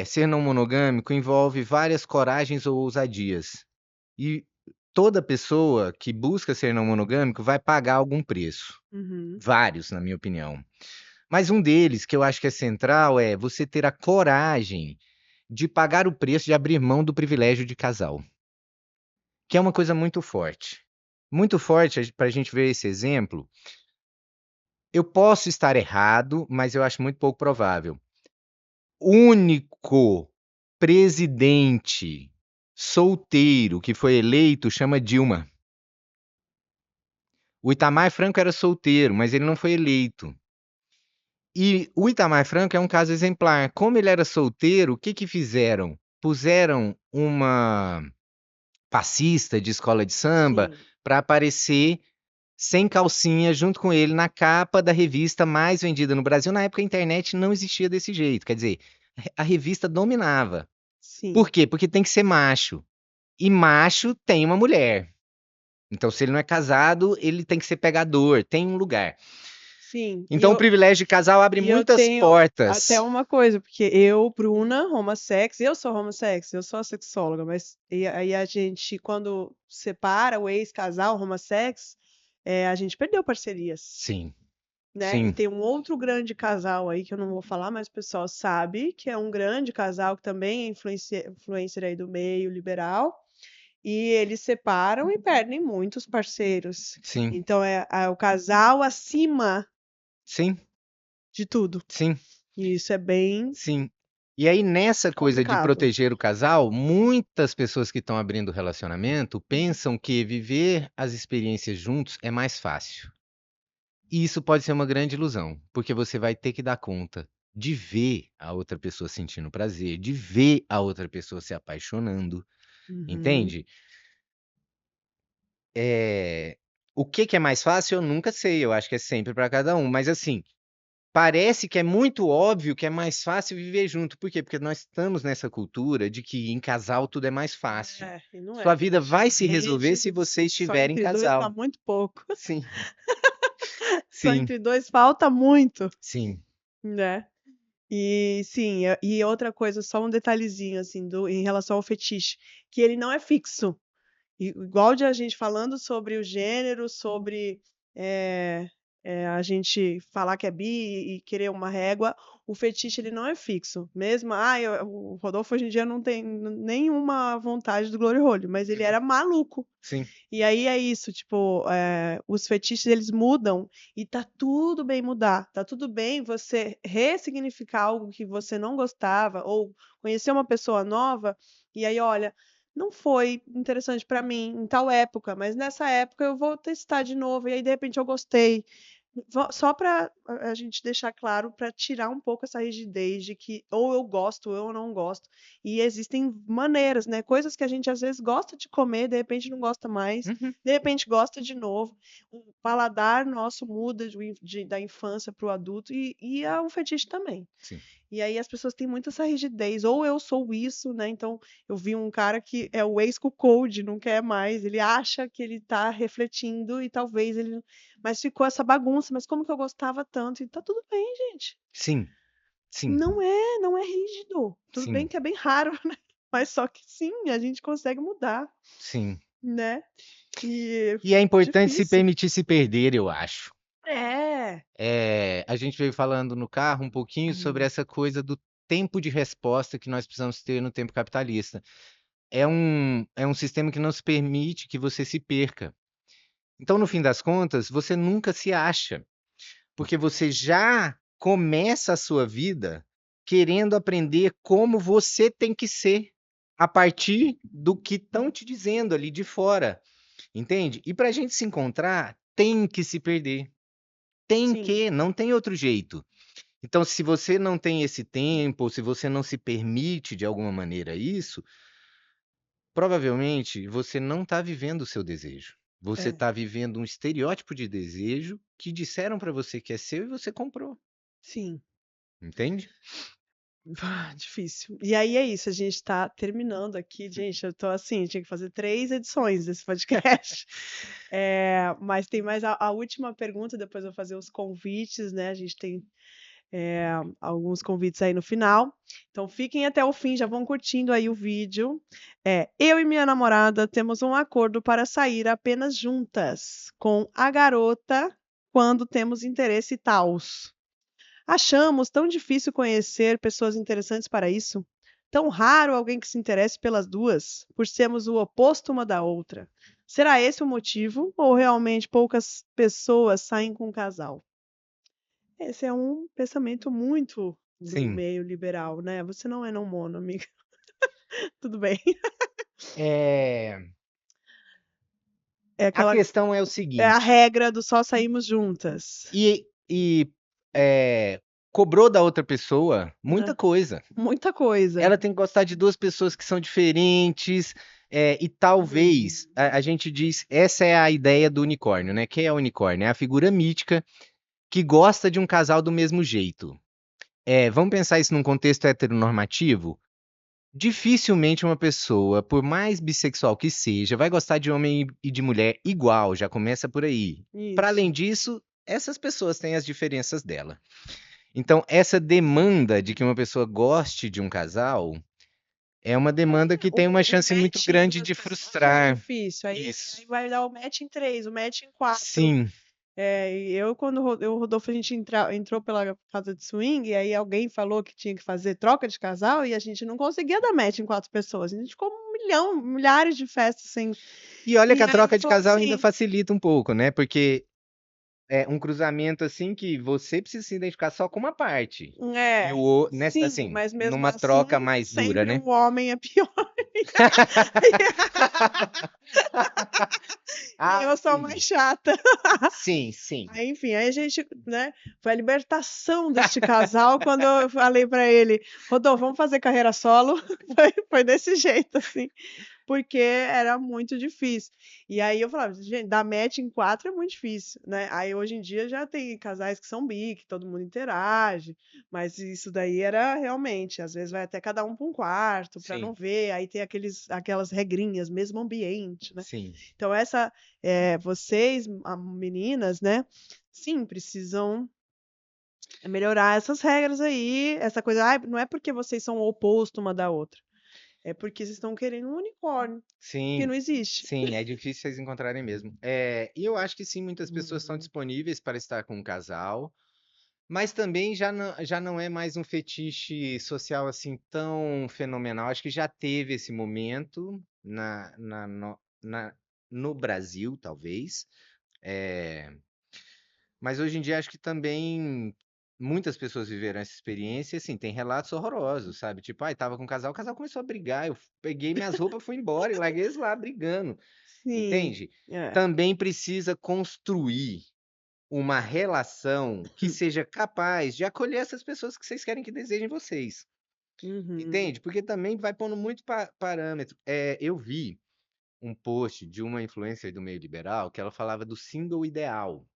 ser não monogâmico envolve várias coragens ou ousadias. E toda pessoa que busca ser não monogâmico vai pagar algum preço. Uhum. Vários, na minha opinião. Mas um deles, que eu acho que é central, é você ter a coragem de pagar o preço de abrir mão do privilégio de casal, que é uma coisa muito forte. Muito forte para a gente ver esse exemplo. Eu posso estar errado, mas eu acho muito pouco provável. O único presidente solteiro que foi eleito chama Dilma. O Itamar Franco era solteiro, mas ele não foi eleito. E o Itamar Franco é um caso exemplar. Como ele era solteiro, o que fizeram? Puseram uma passista de escola de samba Sim, para aparecer sem calcinha junto com ele na capa da revista mais vendida no Brasil. Na época a internet não existia desse jeito, quer dizer, a revista dominava. sim, Por quê? Porque tem que ser macho. E macho tem uma mulher. Então, se ele não é casado, ele tem que ser pegador, tem um lugar. sim. Então, o privilégio de casal abre E eu muitas tenho até portas. uma coisa, porque eu, Bruna, eu sou homossexo, eu sou a sexóloga, mas aí a gente, quando separa o ex-casal homossexo, a gente perdeu parcerias. Sim, Né? E sim, tem um outro grande casal aí que eu não vou falar, mas o pessoal sabe que é um grande casal que também é influencer aí do meio liberal. E eles separam e perdem muitos parceiros. sim, Então é o casal acima sim, de tudo. sim, E isso é bem sim. E aí, nessa coisa de complicado. proteger o casal, muitas pessoas que estão abrindo relacionamento pensam que viver as experiências juntos é mais fácil. E isso pode ser uma grande ilusão, porque você vai ter que dar conta de ver a outra pessoa sentindo prazer, de ver a outra pessoa se apaixonando, Uhum. entende? O que é mais fácil, eu nunca sei, eu acho que é sempre para cada um, mas assim, parece que é muito óbvio que é mais fácil viver junto. Por quê? Porque nós estamos nessa cultura de que em casal tudo é mais fácil. E não Sua é, vida gente. vai se resolver Gente, se você só estiver em entre dois tá casal. muito pouco. Sim, Só sim, entre dois falta muito, sim, né? E sim, e outra coisa, só um detalhezinho assim em relação ao fetiche, que ele não é fixo. Igual de a gente falando sobre o gênero, sobre eh, a gente falar que é bi e querer uma régua, o fetiche ele não é fixo. Mesmo, o Rodolfo hoje em dia não tem nenhuma vontade do glory hole, mas ele era maluco. Sim. E aí é isso, tipo, os fetiches eles mudam e tá tudo bem mudar. Tá tudo bem você ressignificar algo que você não gostava ou conhecer uma pessoa nova e aí, olha, não foi interessante pra mim em tal época, mas nessa época eu vou testar de novo e aí de repente eu gostei. Só para a gente deixar claro, para tirar um pouco essa rigidez de que ou eu gosto ou eu não gosto. E existem maneiras, né? Coisas que a gente às vezes gosta de comer, de repente não gosta mais, Uhum. de repente gosta de novo. O paladar nosso muda da infância para o adulto e o fetiche também. Sim. E aí as pessoas têm muito essa rigidez, ou eu sou isso, né? Então, eu vi um cara que é o ex-cuckold, não quer mais, ele acha que ele tá refletindo e talvez ele. Mas ficou essa bagunça, mas como que eu gostava tanto? E tá tudo bem, gente. Sim. Sim. Não é rígido. Tudo bem Sim. que é bem raro, né? Mas só que sim, a gente consegue mudar, Sim. né? E E é importante se difícil. permitir se perder, eu acho. É. A gente veio falando no carro um pouquinho sobre essa coisa do tempo de resposta que nós precisamos ter no tempo capitalista. É um sistema que não se permite que você se perca. Então, no fim das contas, você nunca se acha, porque você já começa a sua vida querendo aprender como você tem que ser, a partir do que estão te dizendo ali de fora, entende? E para a gente se encontrar, tem que se perder. Sim, Não tem outro jeito. Então, se você não tem esse tempo, ou se você não se permite de alguma maneira isso, provavelmente você não está vivendo o seu desejo. Você é. está vivendo um estereótipo de desejo que disseram para você que é seu e você comprou. Sim. Entende? Difícil. E aí é isso, a gente está terminando aqui. Gente, eu tô assim, tinha que fazer 3 edições desse podcast. Mas tem mais a última pergunta, depois eu vou fazer os convites, né? A gente tem alguns convites aí no final. Então fiquem até o fim, já vão curtindo aí o vídeo. Eu e minha namorada temos um acordo para sair apenas juntas, com a garota quando temos interesse e tals. Achamos tão difícil conhecer pessoas interessantes para isso? Tão raro alguém que se interesse pelas duas, por sermos o oposto uma da outra. Será esse o motivo, ou realmente poucas pessoas saem com um casal? Esse é um pensamento muito do Sim. meio liberal, né? Você não é não mono, amiga. Tudo bem. É, É A aquela, questão é o é a seguinte, regra do só saímos juntas. e cobrou da outra pessoa muita Né? coisa. Muita coisa. Ela tem que gostar de duas pessoas que são diferentes, e Hum, talvez a gente diz, essa é a ideia do unicórnio, né? Quem é o unicórnio? É a figura mítica que gosta de um casal do mesmo jeito. Vamos pensar isso num contexto heteronormativo? Dificilmente uma pessoa, por mais bissexual que seja, vai gostar de homem e de mulher igual, já começa por aí. Para além isso. disso, essas pessoas têm as diferenças dela. Então, essa demanda de que uma pessoa goste de um casal é uma demanda que tem uma O chance muito matching grande das de pessoas é frustrar. difícil. Aí Isso. vai dar o match em 3, o match em 4. Sim, E eu, quando o Rodolfo, a gente entrou pela casa de swing, e aí alguém falou que tinha que fazer troca de casal, e a gente não conseguia dar match em 4 pessoas. A gente ficou milhares de festas sem. e olha que E a aí ele troca de falou casal ainda assim: facilita um pouco, né? Porque é um cruzamento assim que você precisa se identificar só com uma parte. E nessa, sim, assim, mas mesmo numa troca assim, mais dura, sempre né? o homem é pior. E Ah, eu sou mais sim. chata. Sim, sim. Aí, enfim, aí a gente, né, foi a libertação deste casal quando eu falei pra ele, Rodolfo, vamos fazer carreira solo? Foi desse jeito, assim, porque era muito difícil. E aí eu falava, gente, dar match em 4 é muito difícil, né? Aí hoje em dia já tem casais que são bi, que todo mundo interage, mas isso daí era realmente, às vezes vai até cada um para um quarto, para não Sim, ver, aí tem aquelas regrinhas, mesmo ambiente, né? sim. Então, vocês, meninas, né? Sim, precisam melhorar essas regras aí. Essa coisa, não é porque vocês são o oposto uma da outra. é porque vocês estão querendo um unicórnio, que Sim, não existe. sim, é difícil vocês encontrarem mesmo. E eu acho que sim, muitas pessoas estão Uhum. disponíveis para estar com um casal, mas também já não é mais um fetiche social assim tão fenomenal. Acho que já teve esse momento no Brasil, talvez. É, mas hoje em dia acho que também muitas pessoas viveram essa experiência, e, assim, tem relatos horrorosos, sabe? Tipo, ai, tava com um casal, o casal começou a brigar, eu peguei minhas roupas, fui embora e larguei eles lá brigando, Sim, entende? é. Também precisa construir uma relação que seja capaz de acolher essas pessoas que vocês querem que desejem vocês, Uhum. entende? Porque também vai pondo muito parâmetro. Eu vi um post de uma influencer do meio liberal que ela falava do single ideal.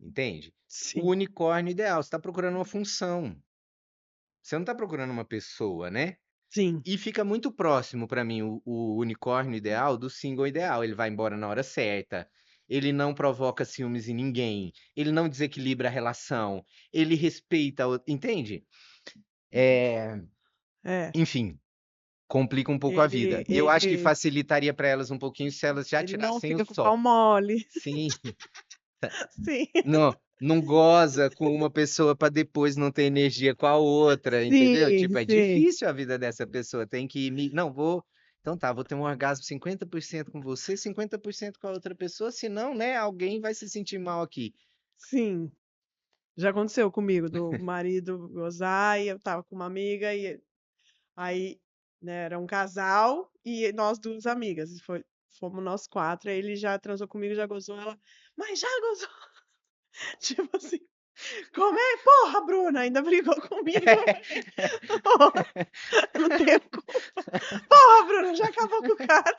Entende? O Sim, unicórnio ideal, você está procurando uma função, você não está procurando uma pessoa, né? sim, E fica muito próximo para mim o unicórnio ideal do single ideal. Ele vai embora na hora certa, ele não provoca ciúmes em ninguém, ele não desequilibra a relação, ele respeita, entende? É, é. enfim, complica um pouco a vida. Ele Eu acho que ele facilitaria para elas um pouquinho se elas já ele não tirassem o fica com o pau sol. mole. Sim, Sim, não goza com uma pessoa para depois não ter energia com a outra, entendeu? sim, Tipo, é sim, difícil a vida dessa pessoa, tem que não, então tá, vou ter um orgasmo 50% com você, 50% com a outra pessoa, senão, né, alguém vai se sentir mal aqui. sim. Já aconteceu comigo, do marido gozar, e eu estava com uma amiga, e aí, né, era um casal e nós 2 amigas, e fomos nós 4, aí ele já transou comigo, já gozou, ela: "Mas já gozou?" Tipo assim: "Como é? Porra, Bruna, ainda brigou comigo". Eu falei: "Porra, eu não tenho culpa. Porra, Bruna, já acabou com o cara".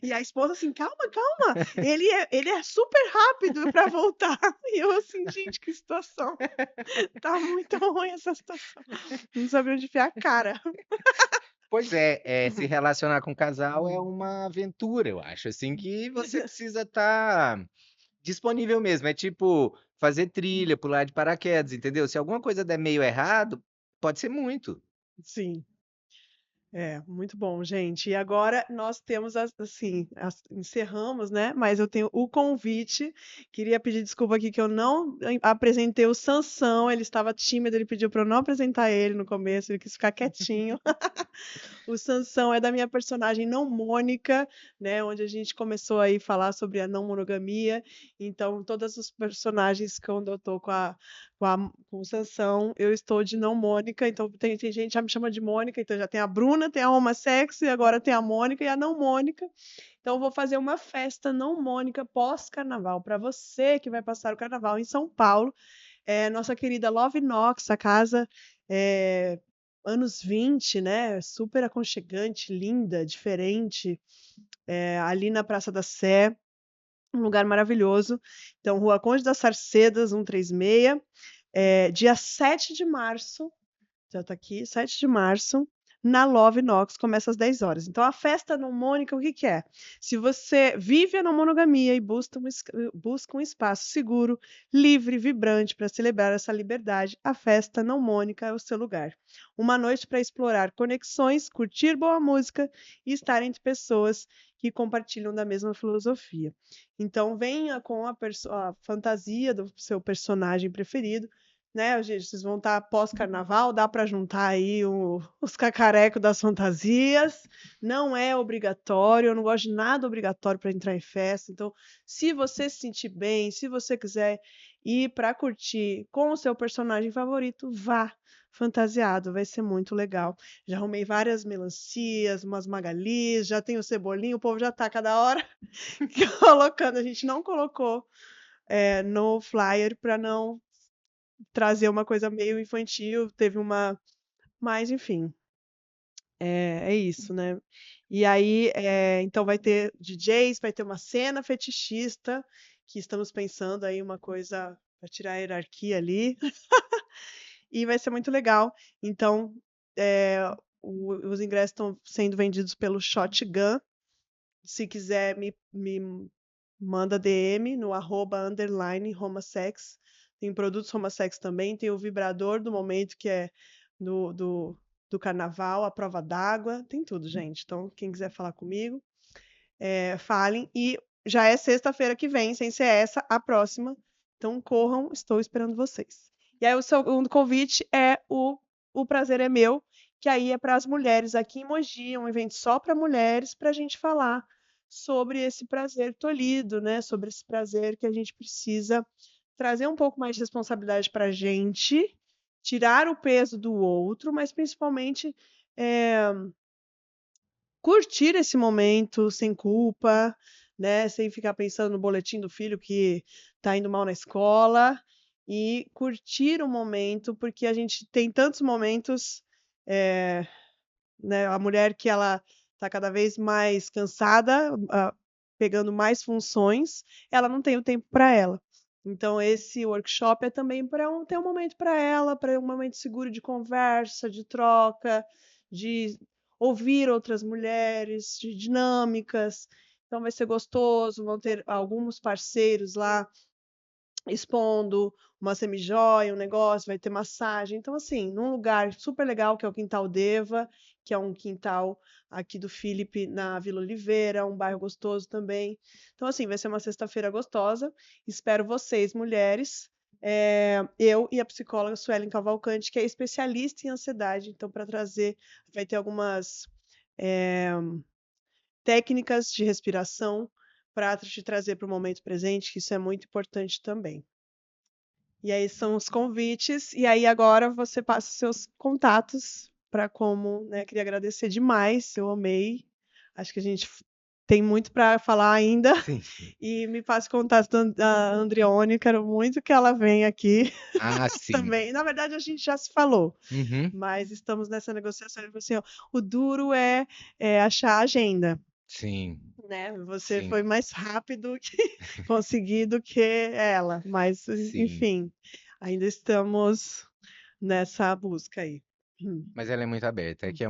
E a esposa assim: "Calma, calma, ele é super rápido pra voltar". E eu assim: "Gente, que situação, tá muito ruim essa situação". Não sabia onde enfiar a cara. Pois é, se relacionar com um casal é uma aventura, eu acho, assim, que você precisa estar disponível mesmo, é tipo fazer trilha, pular de paraquedas, entendeu? Se alguma coisa der meio errado, pode ser muito. Sim. É, muito bom, gente. E agora nós temos assim, encerramos, né? Mas eu tenho o convite. Queria pedir desculpa aqui que eu não apresentei o Sansão. Ele estava tímido, ele pediu para eu não apresentar ele no começo, ele quis ficar quietinho. O Sansão é da minha personagem não Mônica, né, onde a gente começou aí falar sobre a não monogamia. Então, todas os personagens quando eu tô com o Sansão, eu estou de não Mônica. Então, tem gente que já me chama de Mônica, então já tem a Bruna, tem a homossexy, e agora tem a Mônica e a não Mônica. Então, eu vou fazer uma festa não Mônica pós-carnaval para você que vai passar o carnaval em São Paulo. Nossa querida Love Knox, a casa é, anos 20, né? Super aconchegante, linda, diferente, ali na Praça da Sé, um lugar maravilhoso. Então, Rua Conde das Sarcedas, 136, dia 7 de março, já está aqui, 7 de março, na Love Knox, começa às 10 horas. Então, a festa não Mônica, o que que é? Se você vive a não monogamia e busca um espaço seguro, livre, vibrante para celebrar essa liberdade, a festa não Mônica é o seu lugar. Uma noite para explorar conexões, curtir boa música e estar entre pessoas que compartilham da mesma filosofia. Então, venha com a fantasia do seu personagem preferido, né, gente, vocês vão estar pós-carnaval, dá para juntar aí os cacarecos das fantasias, não é obrigatório, eu não gosto de nada obrigatório para entrar em festa, então, se você se sentir bem, se você quiser ir para curtir com o seu personagem favorito, vá fantasiado, vai ser muito legal. Já arrumei várias melancias, umas magalis, já tem o cebolinho, o povo já tá cada hora colocando, a gente não colocou no flyer para não trazer uma coisa meio infantil, teve uma. Mas, enfim, é isso, né? E aí, então vai ter DJs, vai ter uma cena fetichista, que estamos pensando aí uma coisa para tirar a hierarquia ali, e vai ser muito legal. Então, é, os ingressos estão sendo vendidos pelo Shotgun. Se quiser, me manda DM no @_Romasex. Tem produtos Romasex também, tem o vibrador do momento, que é do do carnaval, a prova d'água, tem tudo, gente. Então, quem quiser falar comigo, falem. E já é sexta-feira que vem, sem ser essa, a próxima. Então, corram, estou esperando vocês. E aí, o segundo convite é o Prazer é Meu, que aí é para as mulheres aqui em Mogi, é um evento só para mulheres, para a gente falar sobre esse prazer tolhido, né? Sobre esse prazer que a gente precisa trazer um pouco mais de responsabilidade para a gente, tirar o peso do outro, mas principalmente curtir esse momento sem culpa, né? Sem ficar pensando no boletim do filho que está indo mal na escola e curtir o momento, porque a gente tem tantos momentos, eh, né? A mulher que ela está cada vez mais cansada, pegando mais funções, ela não tem o tempo para ela. Então, esse workshop é também para ter um momento para ela, para um momento seguro de conversa, de troca, de ouvir outras mulheres, de dinâmicas. Então, vai ser gostoso, vão ter alguns parceiros lá expondo uma semijoia, um negócio, vai ter massagem. Então, assim, num lugar super legal, que é o Quintal Deva, que é um quintal aqui do Felipe, na Vila Oliveira, um bairro gostoso também. Então, assim, vai ser uma sexta-feira gostosa. Espero vocês, mulheres. Eu e a psicóloga Suelen Cavalcante, que é especialista em ansiedade. Então, para trazer, vai ter algumas técnicas de respiração para te trazer para o momento presente, que isso é muito importante também. E aí são os convites. E aí agora você passa os seus contatos para como, né? Queria agradecer demais, eu amei. Acho que a gente tem muito para falar ainda. Sim. E me passe contato da Andrione, quero muito que ela venha aqui Ah, sim. também. Na verdade, a gente já se falou, Uhum. mas estamos nessa negociação. Ele falou assim, ó, o duro é achar a agenda. Sim, Né? Você sim, foi mais rápido que conseguir do que ela, mas sim. enfim, ainda estamos nessa busca aí. Mas ela é muito aberta. É que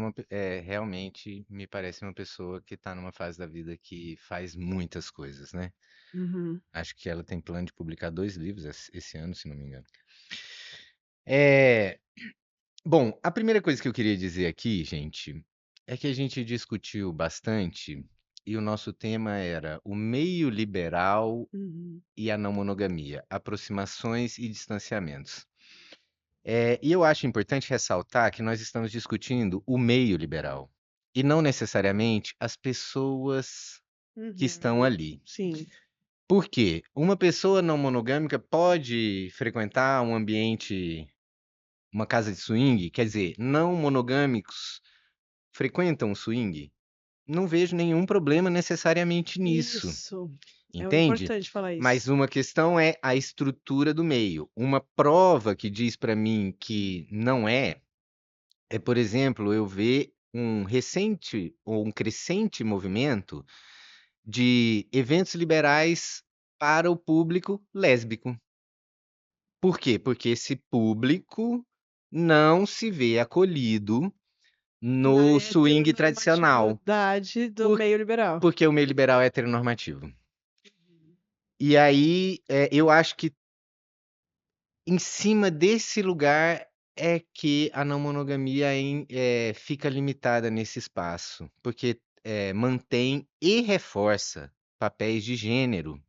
realmente me parece uma pessoa que está numa fase da vida que faz muitas coisas, né? Uhum, Acho que ela tem plano de publicar 2 livros esse ano, se não me engano. É, bom, a primeira coisa que eu queria dizer aqui, gente, é que a gente discutiu bastante e o nosso tema era o meio liberal uhum, e a não monogamia, aproximações e distanciamentos. E eu acho importante ressaltar que nós estamos discutindo o meio liberal e não necessariamente as pessoas que estão uhum. ali. Sim. Por quê? Uma pessoa não monogâmica pode frequentar um ambiente, uma casa de swing, quer dizer, não monogâmicos frequentam o swing? Não vejo nenhum problema necessariamente nisso, Isso. É entende? importante falar Mas isso. uma questão é a estrutura do meio. Uma prova que diz para mim que não é, por exemplo, eu ver um recente ou um crescente movimento de eventos liberais para o público lésbico. Por quê? Porque esse público não se vê acolhido Na no swing tradicional, heteronormatividade do por- meio liberal. porque o meio liberal é heteronormativo. E aí, eu acho que em cima desse lugar é que a não monogamia fica limitada nesse espaço, porque mantém e reforça papéis de gênero.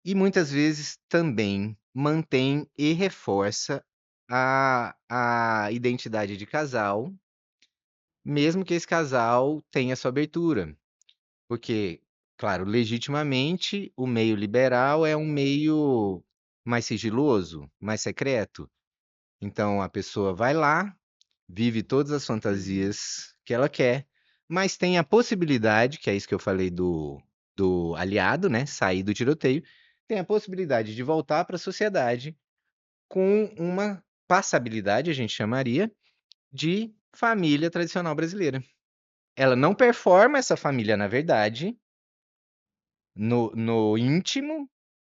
E muitas vezes também mantém e reforça a identidade de casal, mesmo que esse casal tenha sua abertura. Porque, claro, legitimamente, o meio liberal é um meio mais sigiloso, mais secreto. Então a pessoa vai lá, vive todas as Uhum. fantasias que ela quer, mas tem a possibilidade, que é isso que eu falei do aliado, né? Sair do tiroteio, tem a possibilidade de voltar para a sociedade com uma passabilidade, a gente chamaria, de família tradicional brasileira. Ela não performa essa família, na verdade, no íntimo,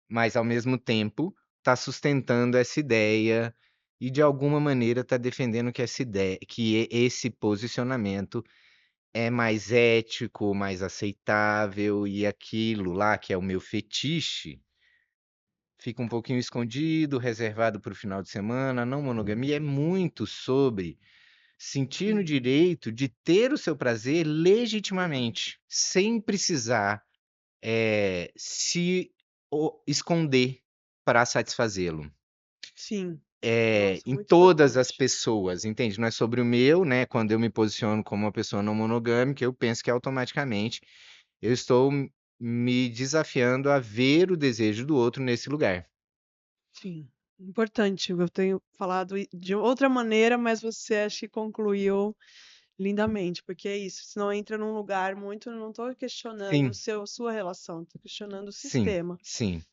mas ao mesmo tempo está sustentando essa ideia e de alguma maneira está defendendo que essa ideia, que esse posicionamento é mais ético, mais aceitável e aquilo lá que é o meu fetiche fica um pouquinho escondido, reservado para o final de semana. A não monogamia é muito sobre sentir no Sim, direito de ter o seu prazer legitimamente, sem precisar se esconder para satisfazê-lo. sim. É, Nossa, em muito todas as importante. pessoas, entende? Não é sobre o meu, né? Quando eu me posiciono como uma pessoa não monogâmica, eu penso que automaticamente eu estou me desafiando a ver o desejo do outro nesse lugar. Sim, importante. Eu tenho falado de outra maneira, mas você acho que concluiu lindamente, porque é isso, senão entra num lugar muito, não estou questionando Sim, sua relação, estou questionando o sim, sistema. sim.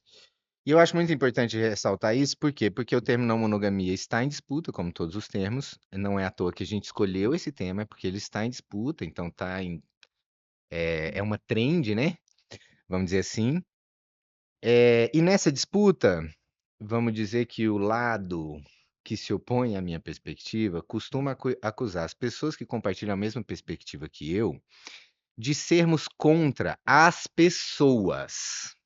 E eu acho muito importante ressaltar isso, por quê? Porque o termo não monogamia está em disputa, como todos os termos. Não é à toa que a gente escolheu esse tema, é porque ele está em disputa, então é uma trend, né? Vamos dizer assim. E nessa disputa, vamos dizer que o lado que se opõe à minha perspectiva costuma acusar as pessoas que compartilham a mesma perspectiva que eu de sermos contra as pessoas.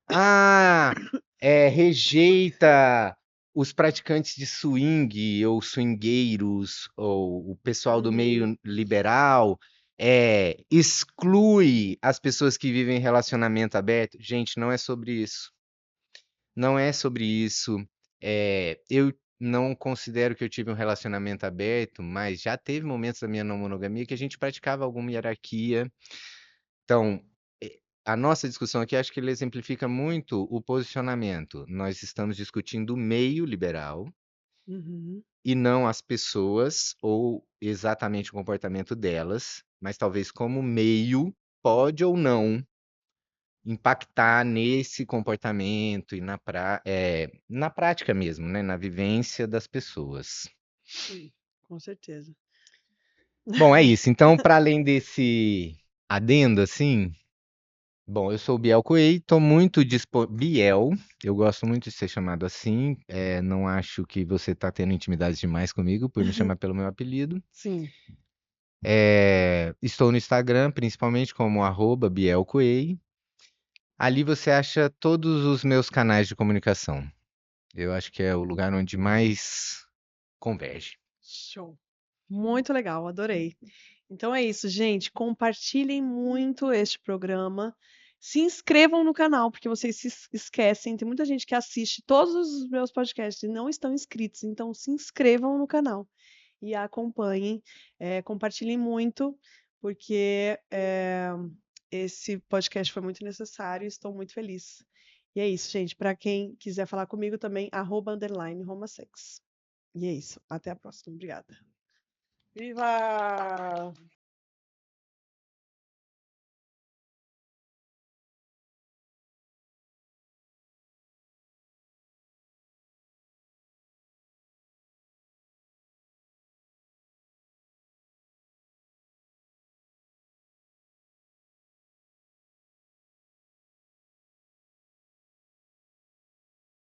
Ah, rejeita os praticantes de swing ou swingueiros ou o pessoal do Uhum, meio liberal, exclui as pessoas que vivem em relacionamento aberto. Gente, não é sobre isso. Não é sobre isso. Eu não considero que eu tive um relacionamento aberto, mas já teve momentos da minha não monogamia que a gente praticava alguma hierarquia. Então, a nossa discussão aqui acho que ele exemplifica muito o posicionamento. Nós estamos discutindo o meio liberal uhum, e não as pessoas ou exatamente o comportamento delas, mas talvez como meio pode ou não impactar nesse comportamento e na prática mesmo, né? Na vivência das pessoas. sim, com certeza. Bom, é isso. Então, para além desse adendo, assim, bom, eu sou o Biel Coelho, estou muito Biel, eu gosto muito de ser chamado assim, não acho que você está tendo intimidade demais comigo por me chamar pelo meu apelido. Sim, Estou no Instagram, principalmente como @Biel Coelho. Ali você acha todos os meus canais de comunicação. Eu acho que é o lugar onde mais converge. show. Muito legal, adorei. Então é isso, gente. Compartilhem muito este programa. Se inscrevam no canal, porque vocês se esquecem. Tem muita gente que assiste todos os meus podcasts e não estão inscritos. Então se inscrevam no canal e acompanhem. Compartilhem muito, porque esse podcast foi muito necessário e estou muito feliz. E é isso, gente. Para quem quiser falar comigo também, @_Romasex. E é isso. Até a próxima. Obrigada. Viva!